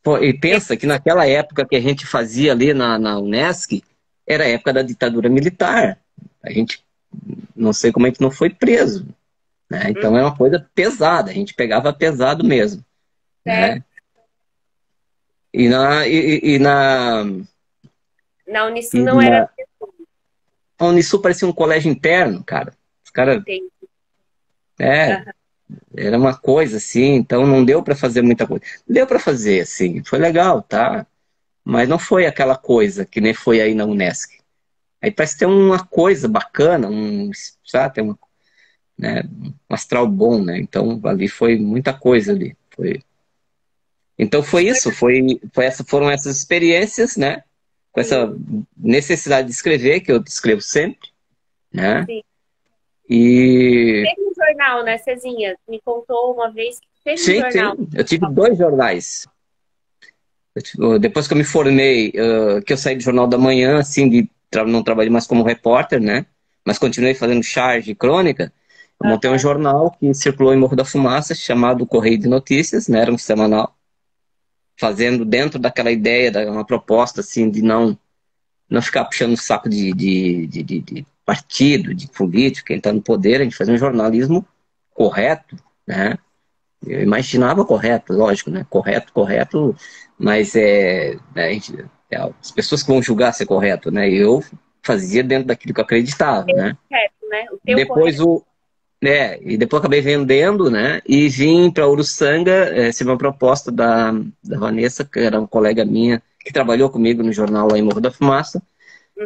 Pô, e pensa que naquela época que a gente fazia ali na Unesc, era a época da ditadura militar. A gente, não sei como é que não foi preso, né? Então é uma coisa pesada, a gente pegava pesado mesmo, né? E na Unisul não era... A Unisul parecia um colégio interno, cara. Os caras... Era uma coisa assim, então não deu para fazer muita coisa. Deu para fazer, assim, foi legal, tá? Mas não foi aquela coisa que nem foi aí na Unesc. Aí parece ter uma coisa bacana, sabe, tem né, um astral bom, né? Então ali foi muita coisa ali. Então foi isso, foram essas experiências, né? Com essa necessidade de escrever, que eu escrevo sempre, né? Sim. E... Teve um jornal, né, Cezinha? Me contou uma vez que teve um jornal. Sim, eu tive 2 jornais. Depois que eu me formei, que eu saí do Jornal da Manhã, assim, não trabalhei mais como repórter, né? Mas continuei fazendo charge e crônica. Eu montei um jornal que circulou em Morro da Fumaça, chamado Correio de Notícias, né? Era um semanal. Fazendo dentro daquela ideia, uma proposta, assim, de não ficar puxando o saco de partido, de político, quem está no poder, a gente fazia um jornalismo correto, né? Eu imaginava correto, lógico, né? Correto, mas as pessoas que vão julgar se é correto, né? Eu fazia dentro daquilo que eu acreditava, né? Correto, né? Depois e depois acabei vendendo, né? E vim para Uruçanga, recebi uma proposta da Vanessa, que era uma colega minha, que trabalhou comigo no jornal lá em Morro da Fumaça,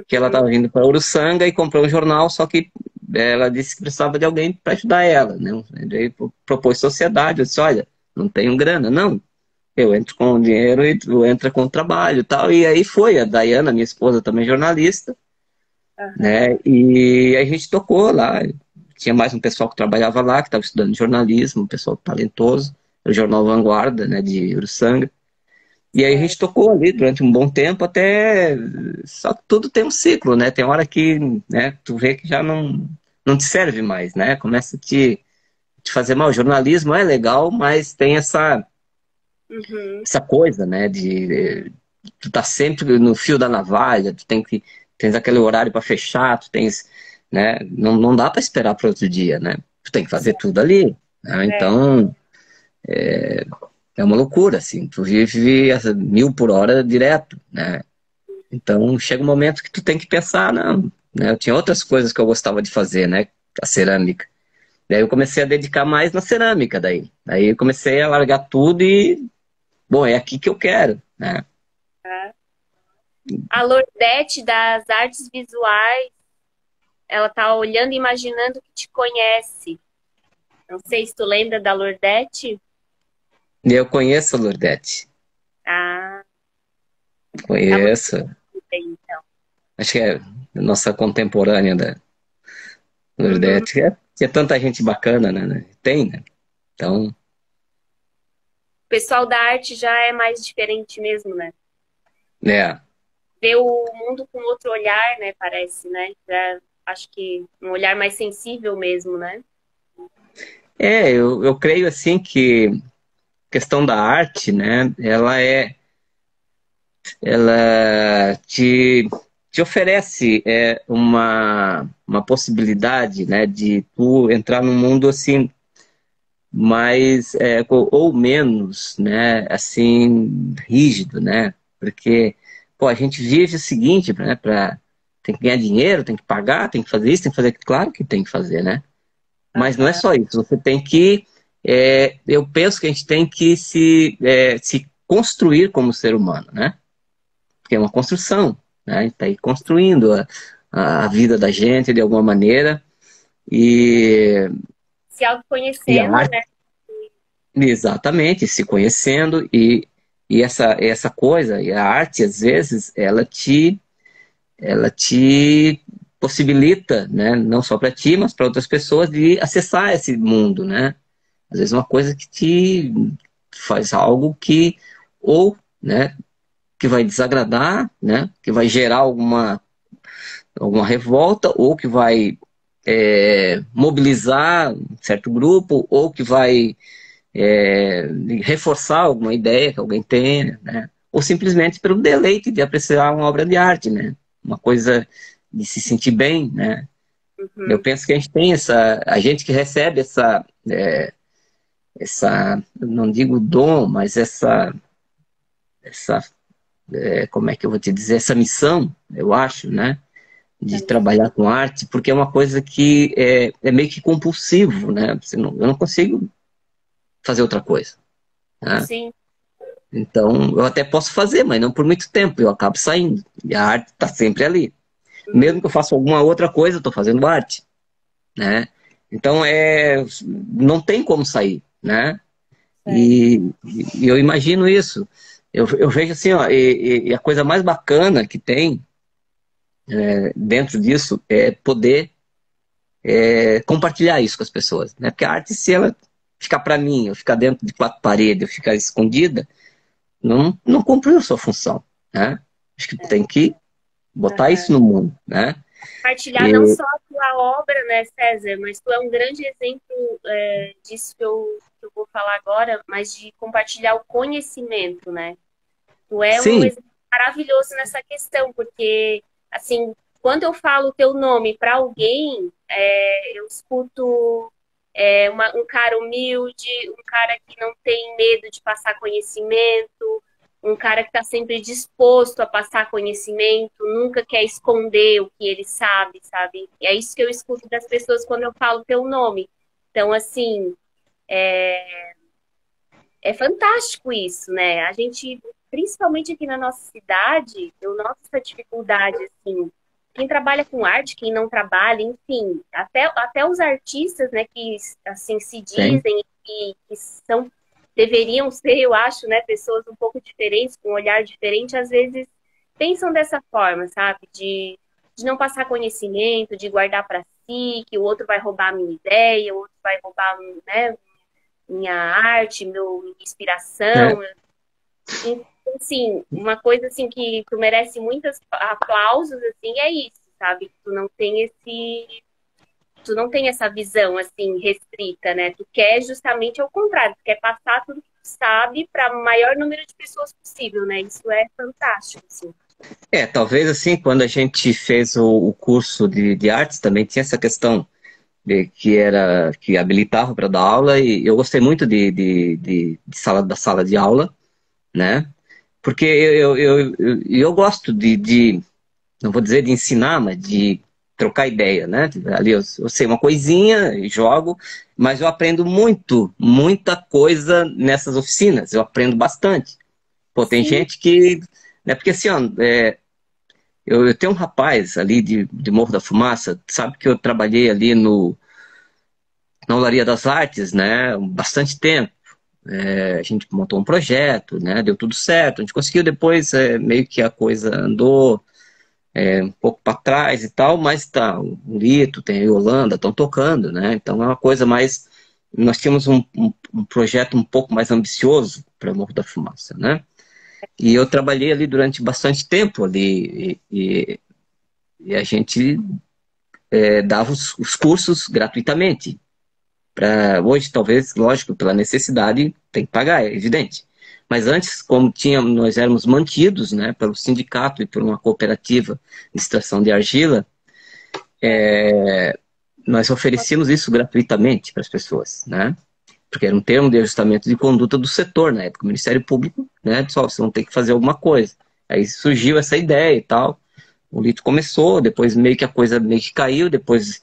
que ela estava vindo para Uruçanga e comprou um jornal, só que ela disse que precisava de alguém para ajudar ela, né? Daí propôs sociedade, eu disse, olha, não tenho grana, não. Eu entro com o dinheiro e tu entra com o trabalho e tal. E aí foi, a Dayana, minha esposa, também jornalista, né? E a gente tocou lá. Tinha mais um pessoal que trabalhava lá, que estava estudando jornalismo, um pessoal talentoso, o Jornal Vanguarda, né, de Uruçanga. E aí a gente tocou ali durante um bom tempo, até... Só que tudo tem um ciclo, né? Tem hora que, né, tu vê que já não te serve mais, né? Começa a te fazer mal. O jornalismo é legal, mas tem essa coisa, né? Tu tá sempre no fio da navalha, tens aquele horário para fechar, tu tens, né? Não dá para esperar para outro dia, né? Tu tem que fazer tudo ali, né? Então... É uma loucura, assim. Tu vive a 1000 por hora direto, né? Então, chega um momento que tu tem que pensar, não, né? Eu tinha outras coisas que eu gostava de fazer, né? A cerâmica. Daí eu comecei a dedicar mais na cerâmica daí. Daí eu comecei a largar tudo e, bom, é aqui que eu quero, né? Tá? A Lordete das artes visuais, ela tá olhando e imaginando que te conhece. Não sei se tu lembra da Lordete. E eu conheço a Lourdete. Ah, tá muito Conheço. bem, então. Acho que é a nossa contemporânea da Uhum. Lourdete. É tanta gente bacana, né? Tem, né? Então, O pessoal da arte já é mais diferente mesmo, né? é. Vê o mundo com outro olhar, né? Parece, né? Já, acho que um olhar mais sensível mesmo, né? Eu creio assim que a questão da arte, né? Ela te oferece uma possibilidade, né? De tu entrar num mundo assim mais ou menos, né? Assim rígido, né? Porque pô, a gente vive o seguinte, né? Tem que ganhar dinheiro, tem que pagar, tem que fazer isso, tem que fazer aquilo. Claro que tem que fazer, né? Mas não é Aham. só isso. Você tem que. Eu penso que a gente tem que se construir como ser humano, né? Porque é uma construção, né? A gente está aí construindo a vida da gente de alguma maneira. E, Se e a autoconhecendo, arte, né? exatamente, se conhecendo. E essa coisa, e a arte, às vezes, ela te possibilita, né? Não só para ti, mas para outras pessoas, de acessar esse mundo, né? Às vezes uma coisa que te faz algo que ou, né, que vai desagradar, né, que vai gerar alguma revolta, ou que vai mobilizar um certo grupo, ou que vai reforçar alguma ideia que alguém tenha, né, ou simplesmente pelo deleite de apreciar uma obra de arte, né, uma coisa de se sentir bem, né. Eu Uhum. penso que a gente tem a gente que recebe essa, não digo dom, mas essa como é que eu vou te dizer, essa missão, eu acho, né, de trabalhar com arte, porque é uma coisa que é meio que compulsivo, né, eu não consigo fazer outra coisa, né? Sim. Então, eu até posso fazer, mas não por muito tempo, eu acabo saindo, e a arte está sempre ali. Mesmo Uhum. que eu faça alguma outra coisa, eu estou fazendo arte, né? Então, não tem como sair, né? Certo. E eu imagino isso. Eu vejo assim, ó, e a coisa mais bacana que tem dentro disso é poder compartilhar isso com as pessoas, né? Porque a arte, se ela ficar para mim, eu ficar dentro de quatro paredes, eu ficar escondida, não cumpriu a sua função, né? Acho que tem que botar Aham. isso no mundo, né? Compartilhar não E, só a tua obra, né, César, mas tu é um grande exemplo disso que eu vou falar agora, mas de compartilhar o conhecimento, né? Tu é um sim, exemplo maravilhoso nessa questão, porque, assim, quando eu falo o teu nome para alguém, eu escuto um cara humilde, um cara que não tem medo de passar conhecimento, um cara que está sempre disposto a passar conhecimento, nunca quer esconder o que ele sabe, sabe? E é isso que eu escuto das pessoas quando eu falo teu nome. Então, assim, é fantástico isso, né? A gente, principalmente aqui na nossa cidade, eu noto essa dificuldade, assim. Quem trabalha com arte, quem não trabalha, enfim, até os artistas, né, que assim se sim, dizem que são, deveriam ser, eu acho, né, pessoas um pouco diferentes, com um olhar diferente, às vezes pensam dessa forma, sabe? De não passar conhecimento, de guardar para si, que o outro vai roubar a minha ideia, o outro vai roubar, né, minha arte, minha inspiração. é, Então, assim, uma coisa assim que tu merece muitos aplausos assim é isso, sabe? Tu não tem essa visão assim restrita, né? Tu quer justamente ao contrário, tu quer passar tudo que tu sabe para o maior número de pessoas possível, né? Isso é fantástico, assim. talvez assim, quando a gente fez o curso de artes, também tinha essa questão que habilitava para dar aula, e eu gostei muito da sala de aula, né? porque eu gosto não vou dizer de ensinar, mas de trocar ideia, né? Ali eu sei uma coisinha, jogo, mas eu aprendo muita coisa nessas oficinas, eu aprendo bastante. Pô, tem Sim, gente que... Né, porque assim, ó, eu tenho um rapaz ali de Morro da Fumaça, sabe que eu trabalhei ali na Olaria das Artes, né? Bastante tempo. A gente montou um projeto, né? Deu tudo certo. A gente conseguiu depois, meio que a coisa andou um pouco para trás e tal, mas tá, o Lito, tem a Yolanda, estão tocando, né? Então é uma coisa mais. Nós tínhamos um projeto um pouco mais ambicioso para Morro da Fumaça, né? E eu trabalhei ali durante bastante tempo ali e a gente dava os cursos gratuitamente. Hoje, talvez, lógico, pela necessidade, tem que pagar, é evidente. Mas antes, como nós éramos mantidos, né, pelo sindicato e por uma cooperativa de extração de argila, nós oferecíamos isso gratuitamente para as pessoas, né? Porque era um termo de ajustamento de conduta do setor na época. O Ministério Público, né, disse, ó, vocês vão ter que fazer alguma coisa. Aí surgiu essa ideia e tal. O Lito começou, depois meio que a coisa meio que caiu, depois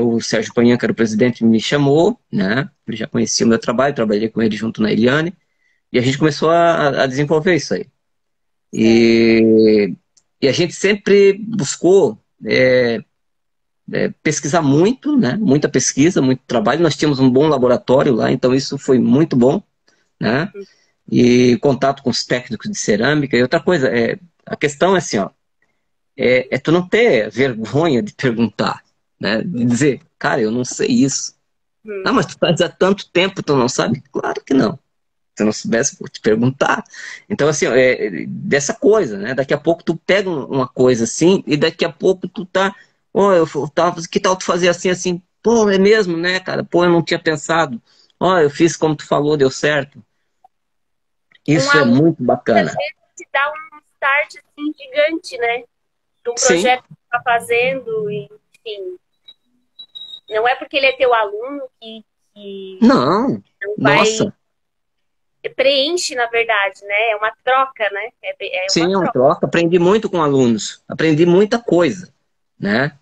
o Sérgio Panhan, que era o presidente, me chamou, né? Ele já conhecia o meu trabalho, trabalhei com ele junto na Eliane, e a gente começou a desenvolver isso aí. certo. E a gente sempre buscou pesquisar muito, né? Muita pesquisa, muito trabalho. Nós tínhamos um bom laboratório lá, então isso foi muito bom, né? E contato com os técnicos de cerâmica. E outra coisa, a questão é assim, ó, tu não ter vergonha de perguntar, né? De dizer, cara, eu não sei isso. Ah, Uhum. mas tu faz há tanto tempo, tu não sabe? Claro que não. Se eu não soubesse, vou te perguntar. Então, assim, dessa coisa, né? Daqui a pouco tu pega uma coisa assim, e daqui a pouco tu tá. Ó, que tal tu fazer assim, assim? Pô, é mesmo, né, cara? Pô, eu não tinha pensado. Ó, eu fiz como tu falou, deu certo. Um Isso é aluno, muito às bacana. vezes, te dá um start assim, gigante, né? De um Sim. projeto que você está fazendo, e, enfim. Não é porque ele é teu aluno que Não. não vai. Nossa. Preenche, na verdade, né? É uma troca, né? É uma Sim, é uma troca. troca. Aprendi muito com alunos. Aprendi muita coisa, né?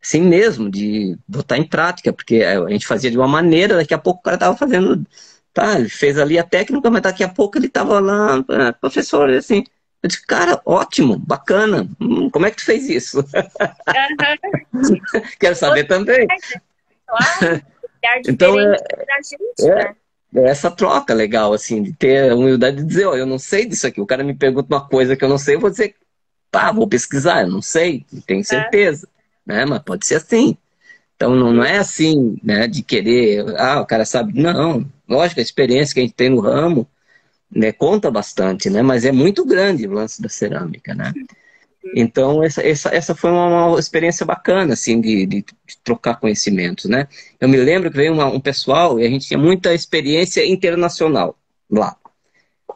Assim mesmo, de botar em prática, porque a gente fazia de uma maneira, daqui a pouco o cara estava fazendo, tá, ele fez ali a técnica, mas daqui a pouco ele estava lá, professor, assim, eu disse, cara, ótimo, bacana, como é que tu fez isso? Aham. Quero E você saber também. faz, né? Claro, um olhar Então, diferente da gente, é, né? é essa troca legal, assim, de ter a humildade de dizer, ó, eu não sei disso aqui, o cara me pergunta uma coisa que eu não sei, eu vou dizer, pá, vou pesquisar, eu não sei, não tenho Tá? certeza, né, mas pode ser assim. Então não é assim, né, de querer, o cara sabe. Não, lógico, a experiência que a gente tem no ramo, né, conta bastante, né, mas é muito grande o lance da cerâmica, né. Então essa foi uma experiência bacana, assim, de trocar conhecimentos, né. Eu me lembro que veio um pessoal e a gente tinha muita experiência internacional lá.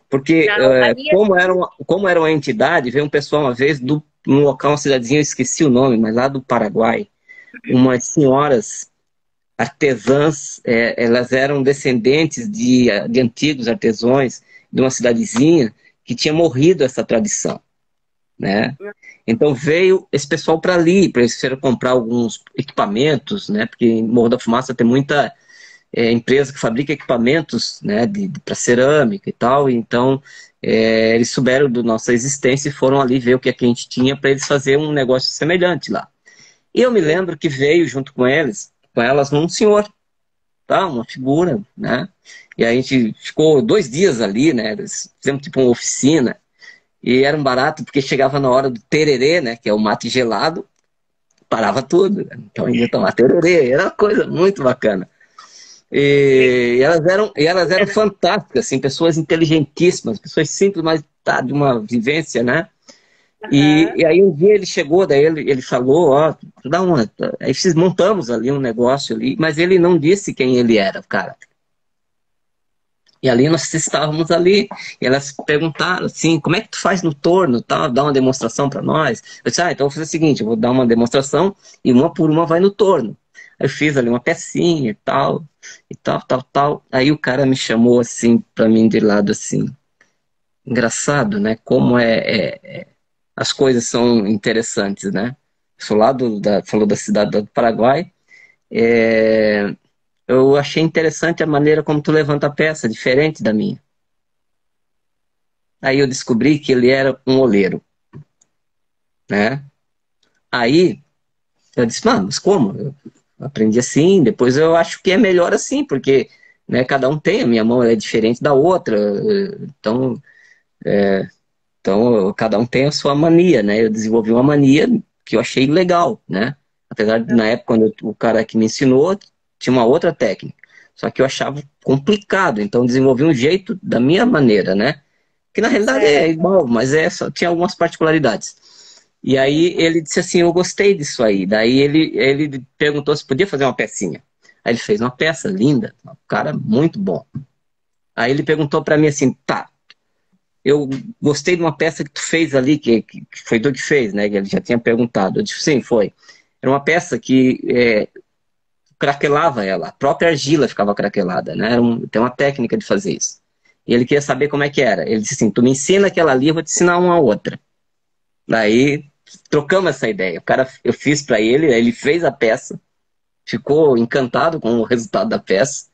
Porque Na Romaria, como era uma entidade, veio um pessoal uma vez num local, uma cidadezinha, eu esqueci o nome, mas lá do Paraguai, umas senhoras artesãs, elas eram descendentes de antigos artesãos de uma cidadezinha que tinha morrido essa tradição, né? Então veio esse pessoal para ali, para eles foram comprar alguns equipamentos, né? Porque em Morro da Fumaça tem muita empresa que fabrica equipamentos, né? Para cerâmica e tal. Então eles souberam da nossa existência e foram ali ver o que a gente tinha para eles fazer um negócio semelhante lá. E eu me lembro que veio junto com elas, um senhor, tá? Uma figura, né? E a gente ficou 2 dias ali, né? Fizemos tipo uma oficina. E era um barato porque chegava na hora do tererê, né? Que é o mate gelado, parava tudo, né? Então a gente ia tomar tererê, era uma coisa muito bacana. E elas eram fantásticas, assim, pessoas inteligentíssimas, pessoas simples, mas tá, de uma vivência, né? aham. E aí um dia ele chegou, daí ele falou, ó, dá uma. Aí montamos ali um negócio ali, mas ele não disse quem ele era, cara. E ali nós estávamos ali, e elas perguntaram assim, como é que tu faz no torno, tal, dá uma demonstração para nós. Eu disse, então eu vou fazer o seguinte, eu vou dar uma demonstração e uma por uma vai no torno. Aí eu fiz ali uma pecinha e tal, tal. Aí o cara me chamou assim, para mim de lado assim, engraçado, né? Como as coisas são interessantes, né? Sou lá falou da cidade do Paraguai. É, eu achei interessante a maneira como tu levanta a peça, diferente da minha. Aí eu descobri que ele era um oleiro, né? Aí eu disse, mas como? Eu aprendi assim, depois eu acho que é melhor assim, porque né, cada um tem, a minha mão é diferente da outra, então, cada um tem a sua mania, né? Eu desenvolvi uma mania que eu achei legal, né? Apesar de na época, quando o cara que me ensinou, tinha uma outra técnica. Só que eu achava complicado, então desenvolvi um jeito da minha maneira, né? Que na realidade Certo. é igual, mas só tinha algumas particularidades. E aí ele disse assim, eu gostei disso aí. Daí ele perguntou se podia fazer uma pecinha. Aí ele fez uma peça linda, um cara muito bom. Aí ele perguntou para mim assim, tá, eu gostei de uma peça que tu fez ali, que foi tu que fez, né? Que ele já tinha perguntado. Eu disse, sim, foi. Era uma peça que craquelava ela, a própria argila ficava craquelada, né? Tem uma técnica de fazer isso. E ele queria saber como é que era. Ele disse assim, tu me ensina aquela ali, eu vou te ensinar uma outra. Daí trocamos essa ideia. O cara, eu fiz para ele, aí ele fez a peça, ficou encantado com o resultado da peça.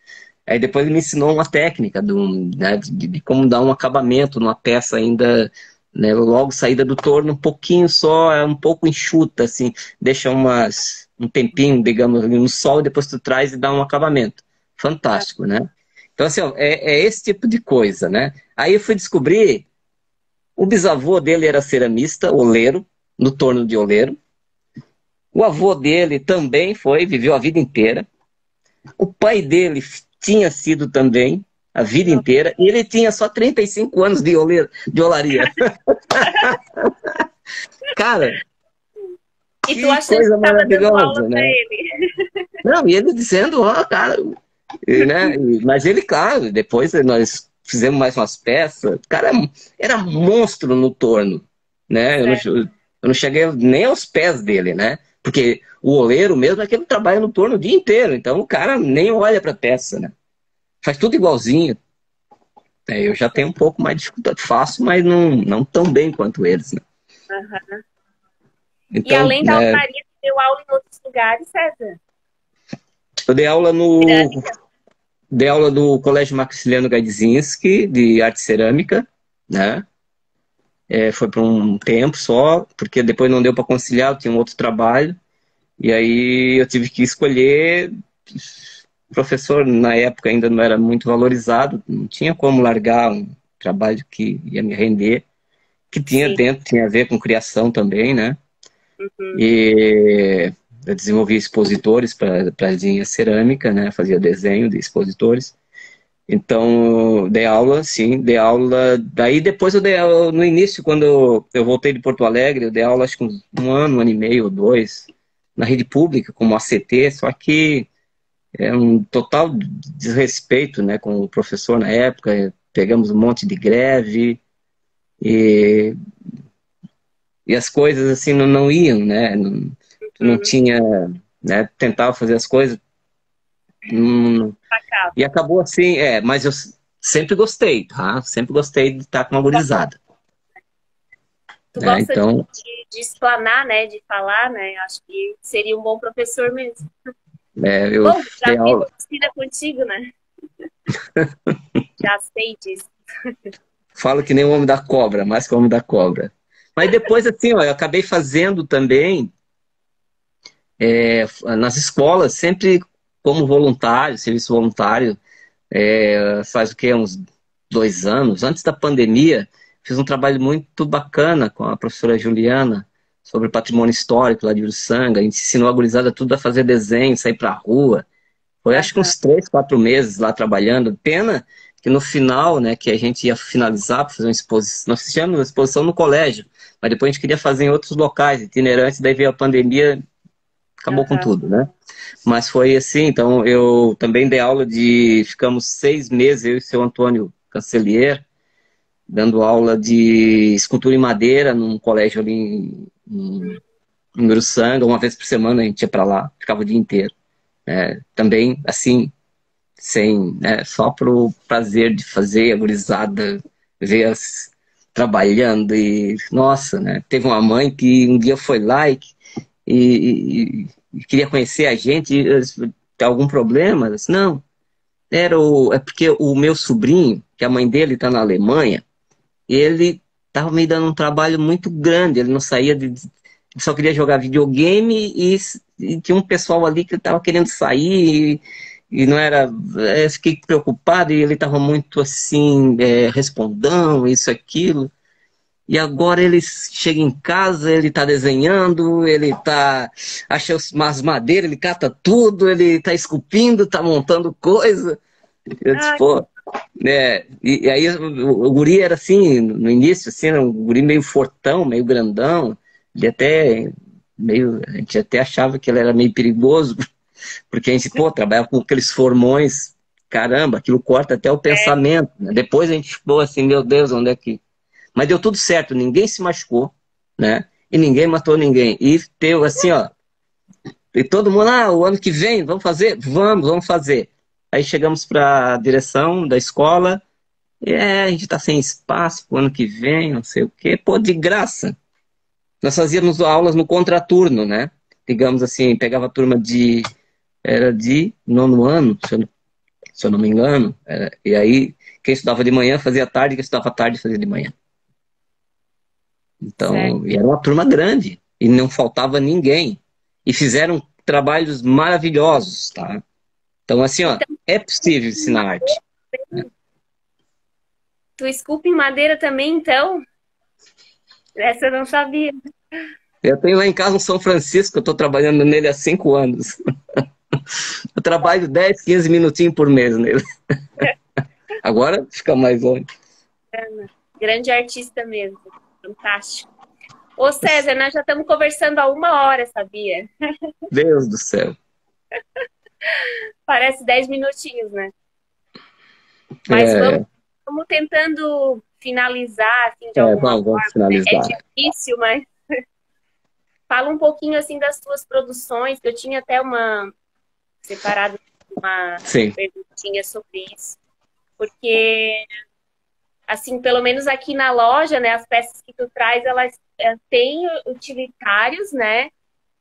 Aí depois ele me ensinou uma técnica né, de como dar um acabamento numa peça ainda, né, logo saída do torno, um pouquinho só, um pouco enxuta, assim, deixa um tempinho, digamos, ali no sol, e depois tu traz e dá um acabamento. Fantástico, né? Então, assim, ó, é esse tipo de coisa, né? Aí eu fui descobrir, o bisavô dele era ceramista, oleiro, no torno de oleiro. O avô dele também viveu a vida inteira. O pai dele tinha sido também a vida inteira, e ele tinha só 35 anos de olaria. Cara, E tu que achando que coisa estava dando aula maravilhosa, para né? ele. Não, e ele dizendo, ó, cara, né? Mas ele, claro, depois nós fizemos mais umas peças. O cara era monstro no torno, né? Certo. Eu não cheguei nem aos pés dele, né? Porque o oleiro mesmo é que ele trabalha no torno o dia inteiro, então o cara nem olha para a peça, né? Faz tudo igualzinho. Eu já tenho um pouco mais de dificuldade. Faço, mas não tão bem quanto eles, né? Aham. E Então, além da né, altaria, tu deu aula em outros lugares, César? eu Cerâmica? dei aula no Colégio Maximiliano Gaidzinski, de arte cerâmica, né? Foi por um tempo só, porque depois não deu para conciliar, eu tinha um outro trabalho, e aí eu tive que escolher. O professor, na época, ainda não era muito valorizado, não tinha como largar um trabalho que ia me render, que Sim. tinha a ver com criação também, né? Uhum. E eu desenvolvi expositores para a linha cerâmica, né? Fazia desenho de expositores. Então, dei aula, sim, dei aula. Daí depois eu dei aula, no início, quando eu voltei de Porto Alegre, eu dei aula acho que um ano e meio ou dois, na rede pública, como ACT, só que é um total desrespeito, né, com o professor na época. Pegamos um monte de greve e, e as coisas assim não iam, né? Não Uhum. tinha, né? Tentava fazer as coisas, não, Bacana. e acabou assim, mas eu sempre gostei, tá? Sempre gostei de estar com uma gurizada, Tu né? gosta Então, de explanar, né? De falar, né? Acho que seria um bom professor mesmo. eu Bom, já dei fiz aula, oficina contigo, né? Já sei disso. falo que nem o homem da cobra, mais que o homem da cobra. Mas depois, assim, ó, eu acabei fazendo também nas escolas, sempre como voluntário, serviço voluntário, faz o quê? Uns 2 anos, antes da pandemia, fiz um trabalho muito bacana com a professora Juliana sobre patrimônio histórico lá de Uruçanga. A gente ensinou a gurizada tudo a fazer desenho, sair pra rua. Foi acho que Aham. uns 3, 4 meses lá trabalhando. Pena que no final, né, que a gente ia finalizar para fazer uma exposição. Nós fizemos uma exposição no colégio, mas depois a gente queria fazer em outros locais itinerantes, daí veio a pandemia, acabou com Aham. tudo, né? Mas foi assim, então eu também dei aula ficamos 6 meses, eu e o seu Antônio Cancelier, dando aula de escultura em madeira num colégio ali em Uruçanga. Uma vez por semana a gente ia para lá, ficava o dia inteiro. Também, assim, sem, né, só pro prazer de fazer a gurizada, ver trabalhando e, nossa, né? Teve uma mãe que um dia foi lá e queria conhecer a gente, tem algum problema? Eu disse, não, é porque o meu sobrinho, que a mãe dele está na Alemanha, ele estava me dando um trabalho muito grande, ele não saía ele só queria jogar videogame e tinha um pessoal ali que estava querendo sair e não era. Eu fiquei preocupado e ele estava muito assim, respondão, isso, aquilo. E agora ele chega em casa, ele está desenhando, ele está achando umas madeiras, ele cata tudo, ele está esculpindo, está montando coisa. Eu disse, Ah, pô, né? E aí o guri era assim, no início, assim, era um guri meio fortão, meio grandão. Ele até a gente até achava que ele era meio perigoso, porque a gente, pô, trabalhava com aqueles formões, caramba, aquilo corta até o pensamento, né? Depois a gente ficou assim, meu Deus, onde é que. Mas deu tudo certo, ninguém se machucou, né? E ninguém matou ninguém. E teve assim, ó. E todo mundo, o ano que vem, vamos fazer? Vamos fazer. Aí chegamos para a direção da escola, a gente está sem espaço pro ano que vem, não sei o quê. Pô, de graça. Nós fazíamos aulas no contraturno, né? Digamos assim, pegava a turma era de nono ano, se eu não me engano. E aí, quem estudava de manhã fazia tarde, quem estudava tarde fazia de manhã. certo. Então, e era uma turma grande, e não faltava ninguém. E fizeram trabalhos maravilhosos, tá? Então, assim, ó, Então, é possível ensinar arte. tu esculpe em madeira também, então? Essa eu não sabia. Eu tenho lá em casa um São Francisco, eu estou trabalhando nele há 5 anos. Eu trabalho 10, 15 minutinhos por mês nele. Agora fica mais longe. Grande artista mesmo. Fantástico. Ô César, nós já estamos conversando há 1 hora, sabia? Deus do céu. Parece 10 minutinhos, né? Mas É, vamos tentando finalizar, assim, de alguma vamos forma, né? É finalizar. difícil, mas fala um pouquinho, assim, das tuas produções, que eu tinha até separado uma Sim, perguntinha sobre isso. Porque, assim, pelo menos aqui na loja, né, as peças que tu traz, elas têm utilitários, né?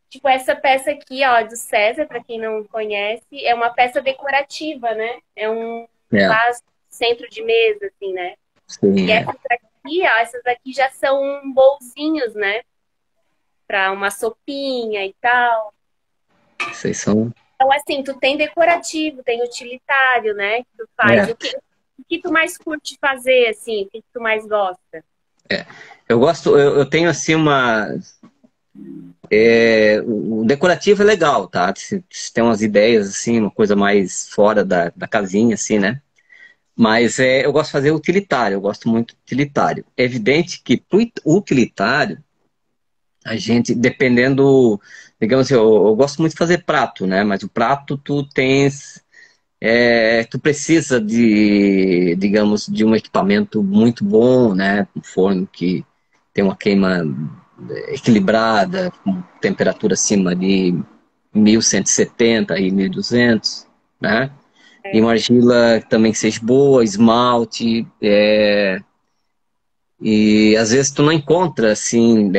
Tipo, essa peça aqui, ó, do César, para quem não conhece, é uma peça decorativa, né? É um é, vaso centro de mesa, assim, né? sim, E essas aqui já são bolzinhos, né? Para uma sopinha e tal. Vocês são. Então, assim, tu tem decorativo, tem utilitário, né? Que tu faz. É, O que tu mais curte fazer, assim? O que tu mais gosta? eu gosto, eu tenho assim o decorativo é legal, tá? Se tem umas ideias assim, uma coisa mais fora da casinha, assim, né? Mas eu gosto de fazer utilitário, eu gosto muito de utilitário. É evidente que pro utilitário, a gente, dependendo, digamos assim, eu gosto muito de fazer prato, né? Mas o prato tu precisa digamos, de um equipamento muito bom, né? Um forno que tem uma queima equilibrada, com temperatura acima de 1170 e 1200, né? E uma argila também que seja boa, esmalte, e às vezes tu não encontra, assim,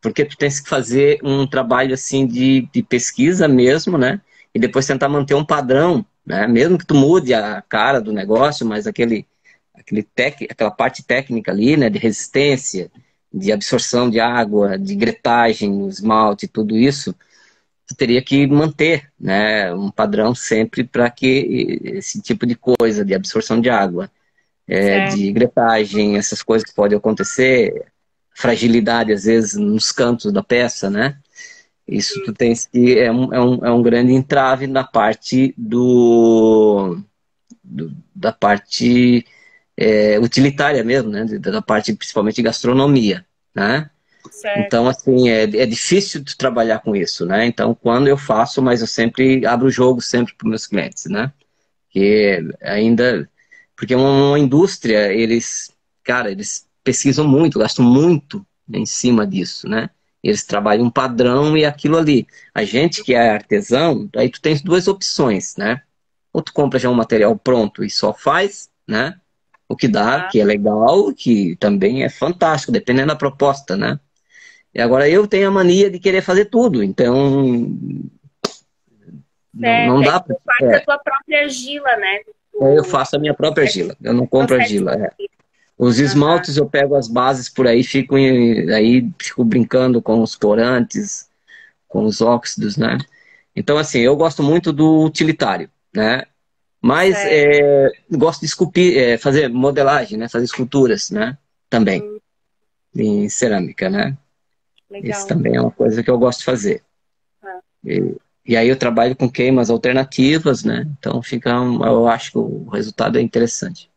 porque tu tens que fazer um trabalho, assim, de pesquisa mesmo, né? E depois tentar manter um padrão, né? Mesmo que tu mude a cara do negócio, mas aquela parte técnica ali, né? De resistência, de absorção de água, de gretagem no esmalte, tudo isso, tu teria que manter, né? Um padrão sempre para que esse tipo de coisa, de absorção de água, Certo. de gretagem, essas coisas que podem acontecer, fragilidade às vezes nos cantos da peça, né? Isso tu tens que é um grande entrave na parte da parte utilitária mesmo, né? Da parte principalmente de gastronomia, né? Certo. Então, assim, é difícil de trabalhar com isso, né? Então, quando eu faço, mas eu sempre abro o jogo sempre para os meus clientes, né? Que ainda... Porque é uma indústria, cara, eles pesquisam muito, gastam muito em cima disso, né? Eles trabalham um padrão e aquilo ali. A gente que é artesão, aí tu tens duas opções, né? Ou tu compra já um material pronto e só faz, né? o que dá, Ah, que é legal, que também é fantástico, dependendo da proposta, né? E agora eu tenho a mania de querer fazer tudo, então não certo. Aí dá tu para. faz a tua própria argila, né? Eu O faço a minha própria argila, eu não compro processo. argila. Os Aham, esmaltes eu pego as bases por aí, aí fico brincando com os corantes, com os óxidos, né? Então, assim, eu gosto muito do utilitário, né? Mas certo. gosto de esculpir, fazer modelagem, né? Fazer esculturas, né? Também, Hum, em cerâmica, né? Isso legal. também é uma coisa que eu gosto de fazer. Ah, E aí eu trabalho com queimas alternativas, né? Então eu acho que o resultado é interessante.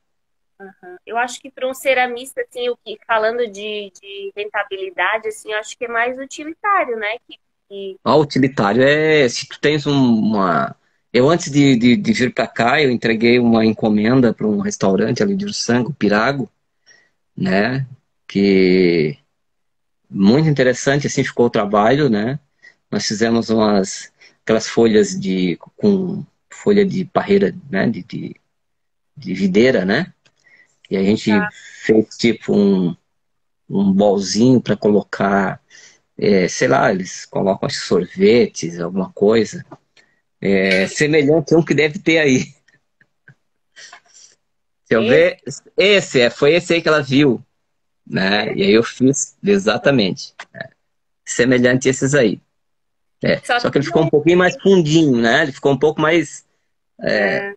aham. Eu acho que para um ceramista, assim, falando de rentabilidade, assim, eu acho que é mais utilitário, né? O utilitário se tu tens uma. Eu antes de vir para cá, eu entreguei uma encomenda para um restaurante ali de Uruçanga, o Pirago, né? Que muito interessante assim ficou o trabalho, né? Nós fizemos aquelas folhas com folha de parreira, né? De videira, né? E a gente Tá. fez tipo um bolzinho para colocar, sei lá, eles colocam acho, sorvetes, alguma coisa. Semelhante a um que deve ter aí. Se eu Esse, ver, foi esse aí que ela viu, né? E aí eu fiz exatamente, semelhante a esses aí. só Só que que ele ficou um não. pouquinho mais fundinho, né? Ele ficou um pouco mais,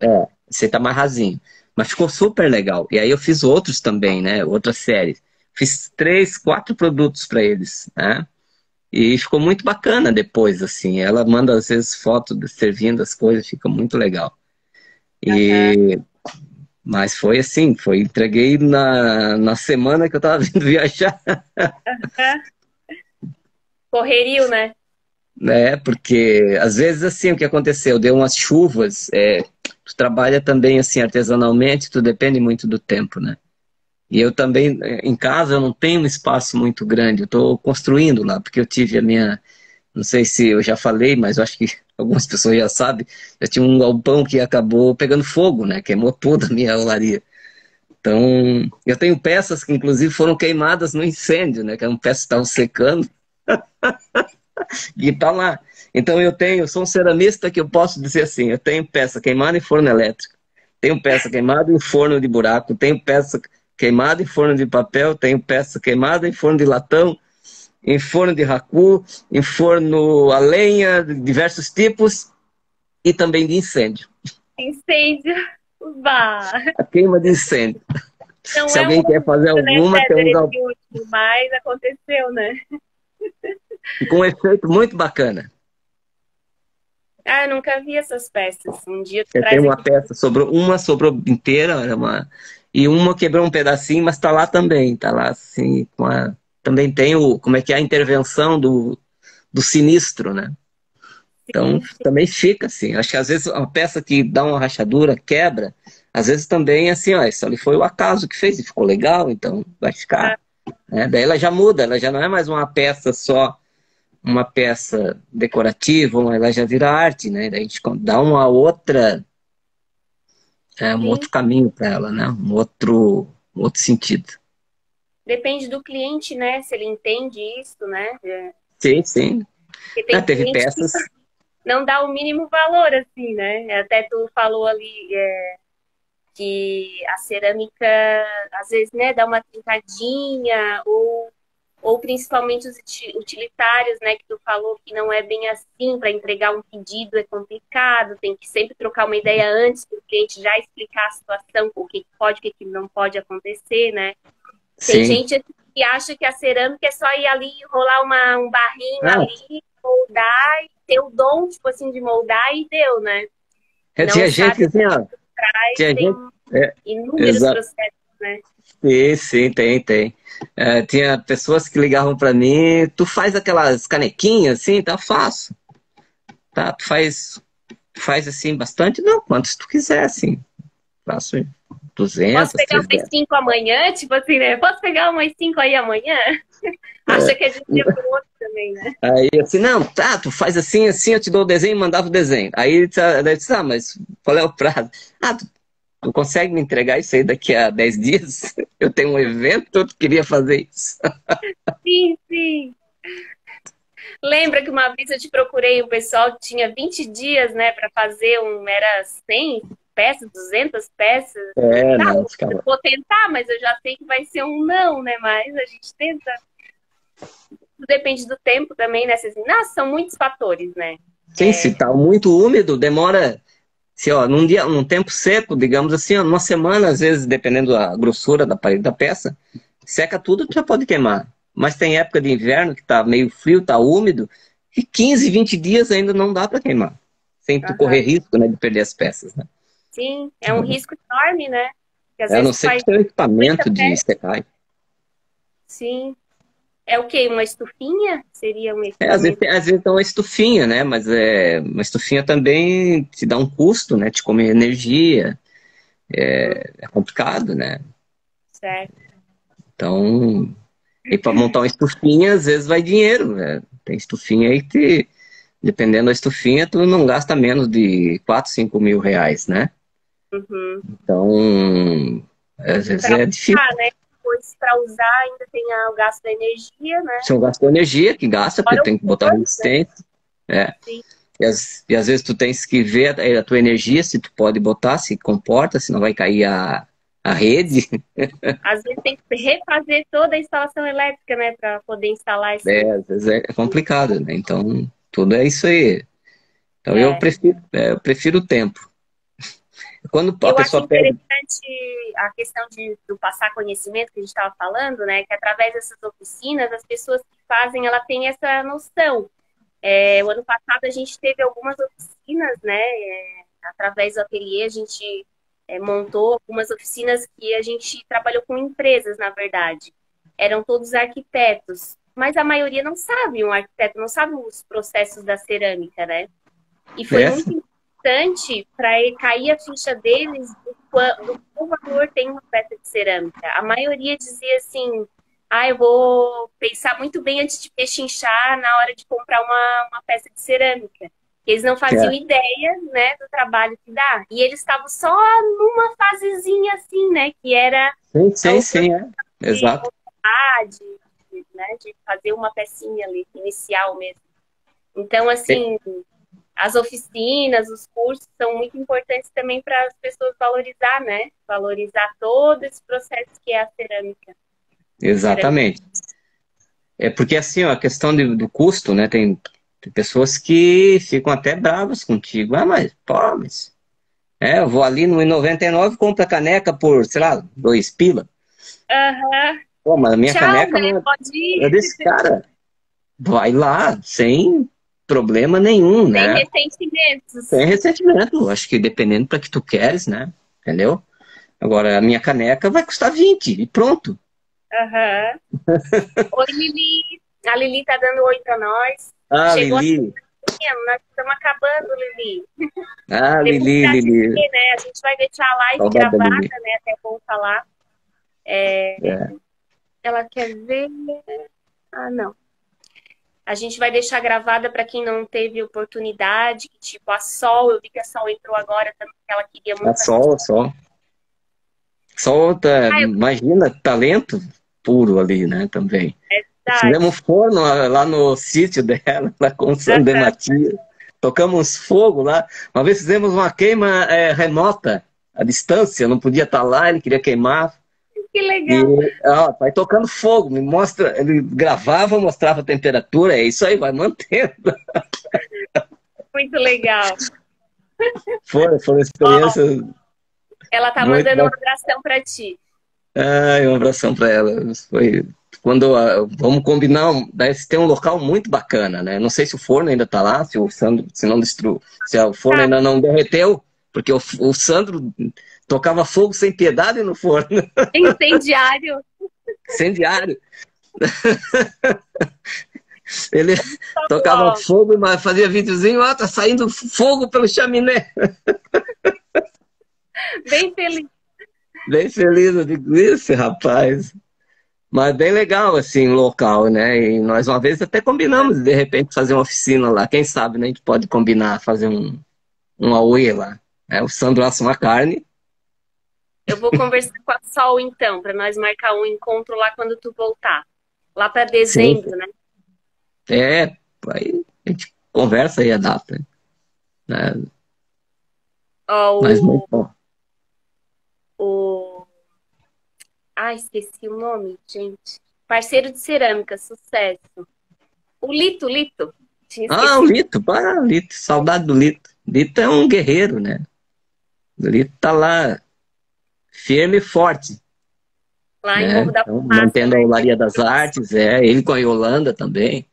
É, você tá mais rasinho. Mas ficou super legal. E aí eu fiz outros também, né? Outras séries. Fiz 3, 4 produtos para eles, né? E ficou muito bacana depois, assim. Ela manda às vezes foto servindo as coisas, fica muito legal. aham, E Mas foi assim, entreguei na semana que eu tava vindo viajar, aham. Correrio, né? né? Porque às vezes assim, o que aconteceu, deu umas chuvas, tu trabalha também assim artesanalmente, tu depende muito do tempo, né? E eu também, em casa, eu não tenho um espaço muito grande, eu estou construindo lá, porque eu tive a minha, não sei se eu já falei, mas eu acho que algumas pessoas já sabem, eu tinha um galpão que acabou pegando fogo, né? Queimou toda a minha olaria. Então, eu tenho peças que inclusive foram queimadas no incêndio, né? Que eram peças que estavam secando e tá lá. Então eu sou um ceramista que eu posso dizer assim, eu tenho peça queimada em forno elétrico, tenho peça queimada em forno de buraco, tenho peça queimada em forno de papel, tenho peça queimada em forno de latão, em forno de raku, em forno a lenha, de diversos tipos e também de incêndio. Incêndio. Bah. A queima de incêndio. Não Se é um alguém quer fazer orgulho, né, alguma, tem César, um esse último, mas aconteceu, né? com um efeito muito bacana. Ah, eu nunca vi essas peças. Um dia tu Eu tenho traz uma aqui. peça, sobrou inteira, e uma quebrou um pedacinho, mas está lá também, está lá assim, também tem como é que é a intervenção do sinistro, né? Então Sim, também fica assim. Acho que às vezes uma peça que dá uma rachadura, quebra, às vezes também assim, ó, isso ali foi o acaso que fez e ficou legal, então vai ah, ficar, né? Daí ela já muda, ela já não é mais uma peça só, uma peça decorativa, ela já vira arte, né? Daí a gente dá uma outra um sim. outro caminho para ela, né? Um outro sentido. Depende do cliente, né? Se ele entende isso, né? Sim, sim. Porque tem Teve cliente que peças. não dá o mínimo valor, assim, né? Até tu falou ali que a cerâmica, às vezes, né, dá uma trincadinha, ou principalmente os utilitários, né, que tu falou que não é bem assim, para entregar um pedido é complicado, tem que sempre trocar uma ideia antes para o cliente já explicar a situação, o que pode, o que não pode acontecer, né? Tem Sim. gente que acha que a cerâmica é só ir ali, rolar um barrinho Ah, ali, moldar e ter o dom, tipo assim, de moldar e deu, né? Não tinha gente sabe que assim, ó, que tinha tem gente. É, inúmeros exato. processos, né? Sim, sim, tem. Tinha pessoas que ligavam para mim, tu faz aquelas canequinhas assim, tá? Faço. Tá? Tu faz assim bastante? Não, quantos tu quiser, assim. Faço Posso 200, pegar umas 300. 5 amanhã? Tipo assim, né? Posso pegar umas 5 aí amanhã? Acha que é de um dia pro outro também, né? Aí assim, não, tá, tu faz assim, eu te dou o desenho, mandava o desenho. Aí eu disse, mas qual é o prazo? Ah, tu consegue me entregar isso aí daqui a 10 dias? Eu tenho um evento, eu queria fazer isso. Sim, sim. Lembra que uma vez eu te procurei o pessoal que tinha 20 dias, né, para fazer era 100 peças, 200 peças. É, Tá, não, eu ficava. vou tentar, mas eu já sei que vai ser um não, né? Mas a gente tenta. Depende do tempo também, né? Assim, nossa, são muitos fatores, né? Sim, se tá muito úmido, demora. Se, ó, num dia, num tempo seco, digamos assim, ó, numa semana, às vezes, dependendo da grossura da parede da peça, seca tudo, tu já pode queimar. Mas tem época de inverno que tá meio frio, tá úmido, e 15, 20 dias ainda não dá para queimar. Sem tu Aham. correr risco, né, de perder as peças, né? Sim, é um risco enorme, né? Porque às A não vezes tu ser faz que tenha um 50 equipamento de peças. secagem. Sim. É o quê? Uma estufinha? Seria um É, às vezes, equipamento? às vezes dá uma estufinha, né? Mas uma estufinha também te dá um custo, né? Te come energia, é complicado, né? Certo. Então, e para montar uma estufinha, às vezes vai dinheiro, né? Tem estufinha aí que, dependendo da estufinha, tu não gasta menos de 4, 5 mil reais, né? Uhum. Então, às vezes Para é difícil. usar, né? Depois, para usar, ainda tem o gasto da energia, né? Você gasta energia que gasta, porque Fora o tem que botar forno, né? resistência. É. Sim. E às vezes tu tens que ver a tua energia, se tu pode botar, se comporta, se não vai cair a rede. Às vezes tem que refazer toda a instalação elétrica, né? Para poder instalar esse. Às vezes é complicado, né? Então, tudo é isso aí. Então, eu É. prefiro, eu prefiro o tempo. Quando a Eu acho pessoa pede. interessante a questão do passar conhecimento que a gente estava falando, né? Que através dessas oficinas, as pessoas que fazem, ela tem essa noção. O ano passado a gente teve algumas oficinas, né? Através do ateliê a gente montou algumas oficinas que a gente trabalhou com empresas, na verdade. Eram todos arquitetos, mas a maioria não sabe, um arquiteto não sabe os processos da cerâmica, né? E foi Essa? muito importante para cair a ficha deles do qual valor tem uma peça de cerâmica. A maioria dizia assim: ah, eu vou pensar muito bem antes de pechinchar na hora de comprar uma peça de cerâmica. Eles não faziam É. ideia, né, do trabalho que dá. E eles estavam só numa fasezinha assim, né, que era Sim, a sim, sim, é. de Exato. montar, né, de fazer uma pecinha ali, inicial mesmo. Então, assim, as oficinas, os cursos são muito importantes também para as pessoas valorizar, né? Valorizar todo esse processo que é a cerâmica. Cerâmica. Exatamente. É porque assim, ó, a questão do custo, né? Tem pessoas que ficam até bravas contigo. Ah, mas, pô, eu vou ali no 99 compro a caneca por, sei lá, 2 pila. Aham. Pô, mas a minha Tchau, caneca né? não é. Pode Eu ir. disse, cara, vai lá, sem problema nenhum, Sem né? ressentimentos. Sem ressentimento. Acho que dependendo para que tu queres, né? Entendeu? Agora, a minha caneca vai custar 20 e pronto. Aham. Oi, Lili. A Lili tá dando oi para nós. Ah, Chegou a Lili. nós estamos acabando, Lili. Ah, Temos Lili, para Lili. dizer, né? A gente vai deixar a live Saudade da Lili. gravada, né? Até bom falar. É, Ela quer ver. Ah, não. A gente vai deixar gravada para quem não teve oportunidade, que, tipo a Sol, eu vi que a Sol entrou agora também, que ela queria a muito assistir. Sol. Sol, Ah, é imagina, talento puro ali, né, também. Fizemos um verdade. forno lá no sítio dela, lá com São de Matias. Tocamos uns fogo lá. Uma vez fizemos uma queima remota, à distância, não podia estar lá, ele queria queimar. Que E legal. vai tocando fogo, me mostra, ele gravava, mostrava a temperatura, é isso aí, vai mantendo. Muito legal. Foram Ó, experiências ela tá muito mandando um bacanas. abração para ti. Ai, um abração para ela. Foi quando vamos combinar, daí tem um local muito bacana, né? Não sei se o forno ainda está lá, se o Sandro, se não destruiu, se o forno Tá, ainda não derreteu, porque o Sandro tocava fogo sem piedade no forno, incendiário. incendiário. Ele tocava Ó, fogo, mas fazia videozinho, tá saindo fogo pelo chaminé. bem feliz. Bem feliz, eu digo isso, rapaz. Mas bem legal, assim, o local, né? E nós uma vez até combinamos, de repente, fazer uma oficina lá. Quem sabe, né? A gente pode combinar, fazer um AUE lá. Né? O Sandro assa uma carne Eu vou conversar com a Sol então, para nós marcar um encontro lá quando tu voltar. Lá para Sim, dezembro, né? é, aí a gente conversa aí a data, né? Mas muito Ó, bom. o... Ah, esqueci o nome, gente. Parceiro de cerâmica, sucesso. O Lito, Lito. Tinha Ah, o esquecido. Lito, pá, Lito, saudade do Lito. Lito é um guerreiro, né? O Lito tá lá, firme e forte, Lá em né? Morro da Então, Fumaça, mantendo a né? Olaria das Artes, ele com a Yolanda também,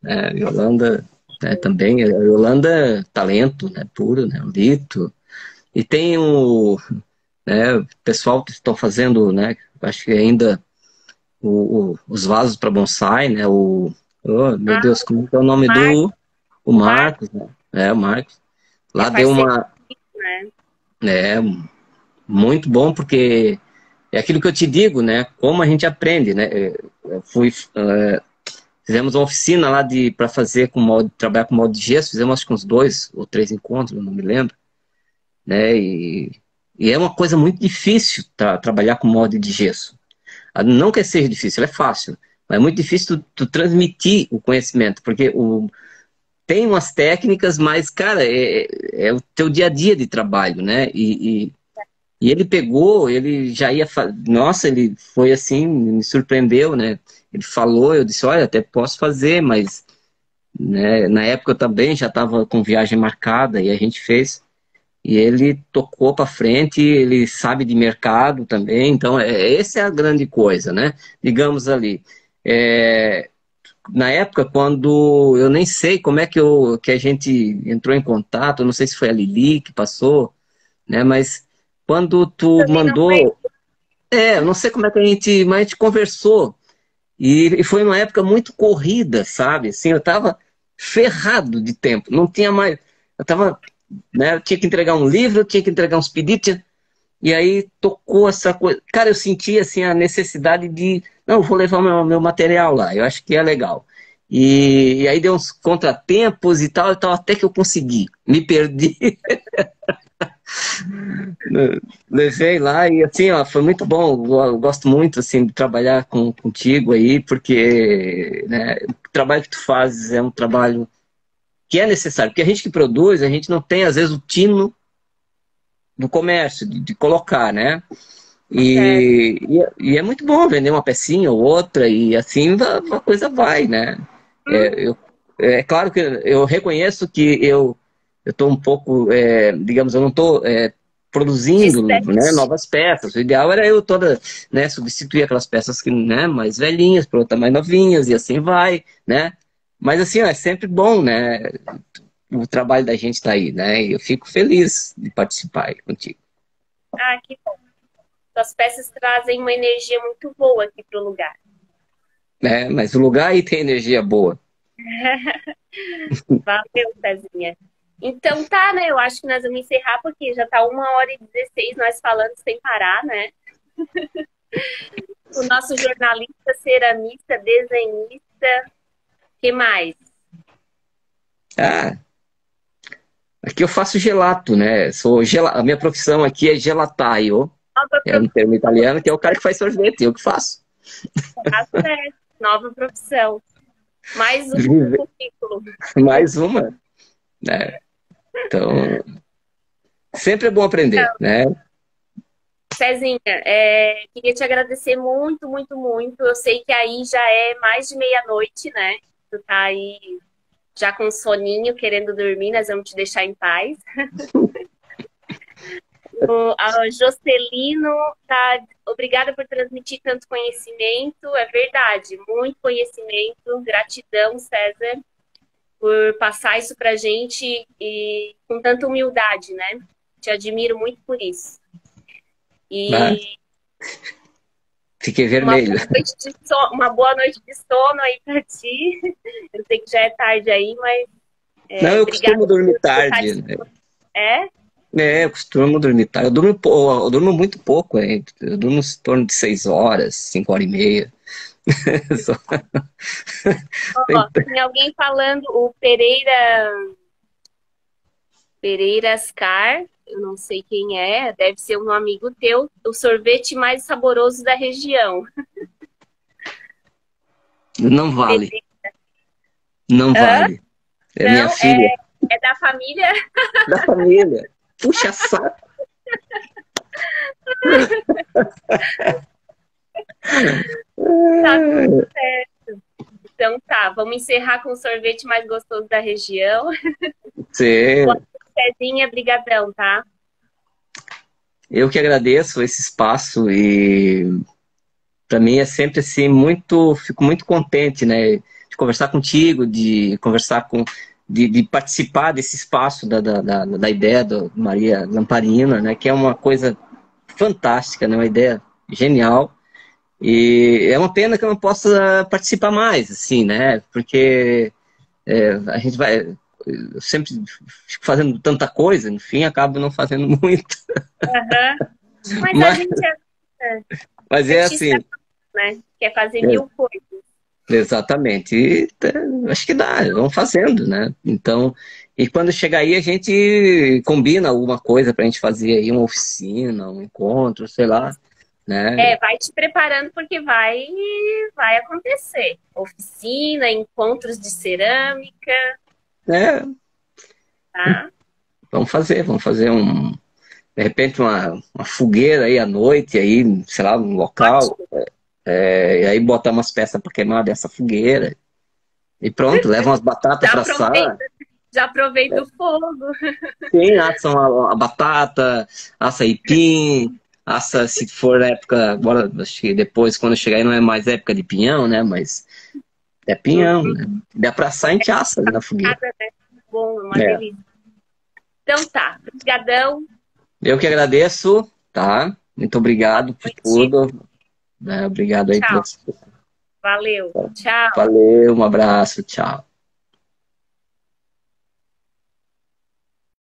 né? Yolanda, né, também, a Yolanda, talento, né, puro, né? O Lito. E tem o pessoal que estão fazendo, né? Acho que ainda os vasos para bonsai, né? Oh, meu Ah, Deus, como é o nome do Marco, o o Marco, Marcos, né? O Marcos. que é Lá deu parceiro, uma, né? né? Muito bom porque é aquilo que eu te digo, né? Como a gente aprende, né? Eu fui, fizemos uma oficina lá de para fazer com molde, trabalhar com molde de gesso. Fizemos acho que uns 2 ou 3 encontros, não me lembro, né? E é uma coisa muito difícil trabalhar com molde de gesso. Não que seja difícil, é fácil, mas é muito difícil tu transmitir o conhecimento, porque tem umas técnicas, mas, cara, é o teu dia a dia de trabalho, né? E ele pegou, ele já ia. Nossa, ele foi assim, me surpreendeu, né? Ele falou, eu disse: olha, até posso fazer, mas né, na época eu também já estava com viagem marcada e a gente fez. E ele tocou para frente, ele sabe de mercado também, então essa é a grande coisa, né? Digamos ali. É, na época, quando eu nem sei como é que a gente entrou em contato, eu não sei se foi a Lili que passou, né? Mas quando tu Também não mandou, conheço. eu não sei como é que mas a gente conversou. E foi uma época muito corrida, sabe? Assim, eu tava ferrado de tempo, não tinha mais. Eu tava, né? Eu tinha que entregar um livro, eu tinha que entregar uns pedidos, e aí tocou essa coisa. Cara, eu senti assim a necessidade de, não, eu vou levar meu material lá, eu acho que é legal. E aí deu uns contratempos e tal, até que eu consegui. Me perdi, levei lá e assim, ó, foi muito bom. Eu gosto muito assim de trabalhar contigo aí, porque né, o trabalho que tu fazes é um trabalho que é necessário, porque a gente que produz, a gente não tem às vezes o tino do comércio, de colocar, né? Certo. E é muito bom vender uma pecinha ou outra, e assim a coisa vai, né? É, eu, é claro que eu reconheço que eu estou um pouco, digamos, eu não estou produzindo, né, Distante. novas peças. O ideal era eu toda, né, substituir aquelas peças que, né, mais velhinhas por outras mais novinhas, e assim vai, né? Mas assim, ó, é sempre bom, né? O trabalho da gente está aí, né? E eu fico feliz de participar aí contigo. Ah, que bom. Suas peças trazem uma energia muito boa aqui pro lugar. Né? Mas o lugar aí tem energia boa. Valeu, Cezinha. Então tá, né? Eu acho que nós vamos encerrar porque já tá 1h16 nós falando sem parar, né? O nosso jornalista, ceramista, desenhista, que mais? Ah, aqui eu faço gelato, né? A minha profissão aqui é gelataio. Nova É um termo italiano que é o cara que faz sorvete, eu que faço. profissão, certo. Nova profissão. Mais um no Vive- currículo. Mais uma, né? Então, sempre é bom aprender, né? Cezinha, queria te agradecer muito, muito, muito. Eu sei que aí já é mais de meia-noite, né? Tu tá aí já com soninho, querendo dormir, nós vamos te deixar em paz. A Jocelino, tá, obrigada por transmitir tanto conhecimento, é verdade, muito conhecimento, gratidão, César, por passar isso pra gente e com tanta humildade, né? Te admiro muito por isso. Ah, E fiquei uma vermelho. boa noite de sono, uma boa noite de sono aí pra ti. Eu sei que já é tarde aí, mas Não, eu obrigada costumo dormir por estar tarde, né? disposto. É? Eu costumo dormir tarde. Eu durmo muito pouco, hein? Eu durmo em torno de 6 horas, 5 horas e meia. Só- Ó, tem alguém falando, o Pereira Ascar, eu não sei quem é, deve ser um amigo teu, o sorvete mais saboroso da região. Não vale, Beleza. não Hã? vale. É minha Não, filha, é da família? da família. Puxa saco. Tá tudo certo. Então tá, vamos encerrar com o sorvete mais gostoso da região. Boa Você, noite, Cezinha, brigadão, tá? eu que agradeço esse espaço e para mim é sempre assim muito, fico muito contente, né, de conversar contigo, de conversar com, de participar desse espaço da ideia da Maria Lamparina, né, que é uma coisa fantástica, né, uma ideia genial. E é uma pena que eu não possa participar mais, assim, né, porque a gente vai, eu sempre fico fazendo tanta coisa, no fim acabo não fazendo muito, Aham. Mas a mas, gente é mas é artista, assim. né? Quer fazer mil coisas. Exatamente. E, acho que dá, vamos fazendo, né? Então, e quando chegar aí, a gente combina alguma coisa para a gente fazer aí, uma oficina, um encontro, sei lá, né? É, vai te preparando porque vai acontecer. Oficina, encontros de cerâmica, É, tá? vamos fazer um, de repente uma fogueira aí à noite, aí, sei lá, um local, Ótimo. e aí botar umas peças para queimar dessa fogueira. E pronto, leva umas batatas Já para assar. aproveita, já aproveita o fogo. Sim, assam a batata, assa aipim, assa, se for na época, agora, acho que depois, quando chegar aí, não é mais época de pinhão, né? Mas é pinhão, Uhum. né? Dá pra assar, a gente assa ali na fogueira. Nada, né? Bom, é uma É. delícia. Então tá, brigadão, Eu que agradeço, tá? Muito boa obrigado por noite, tudo, né? Obrigado aí tchau. pelas... Valeu, tchau. Valeu, um abraço, tchau.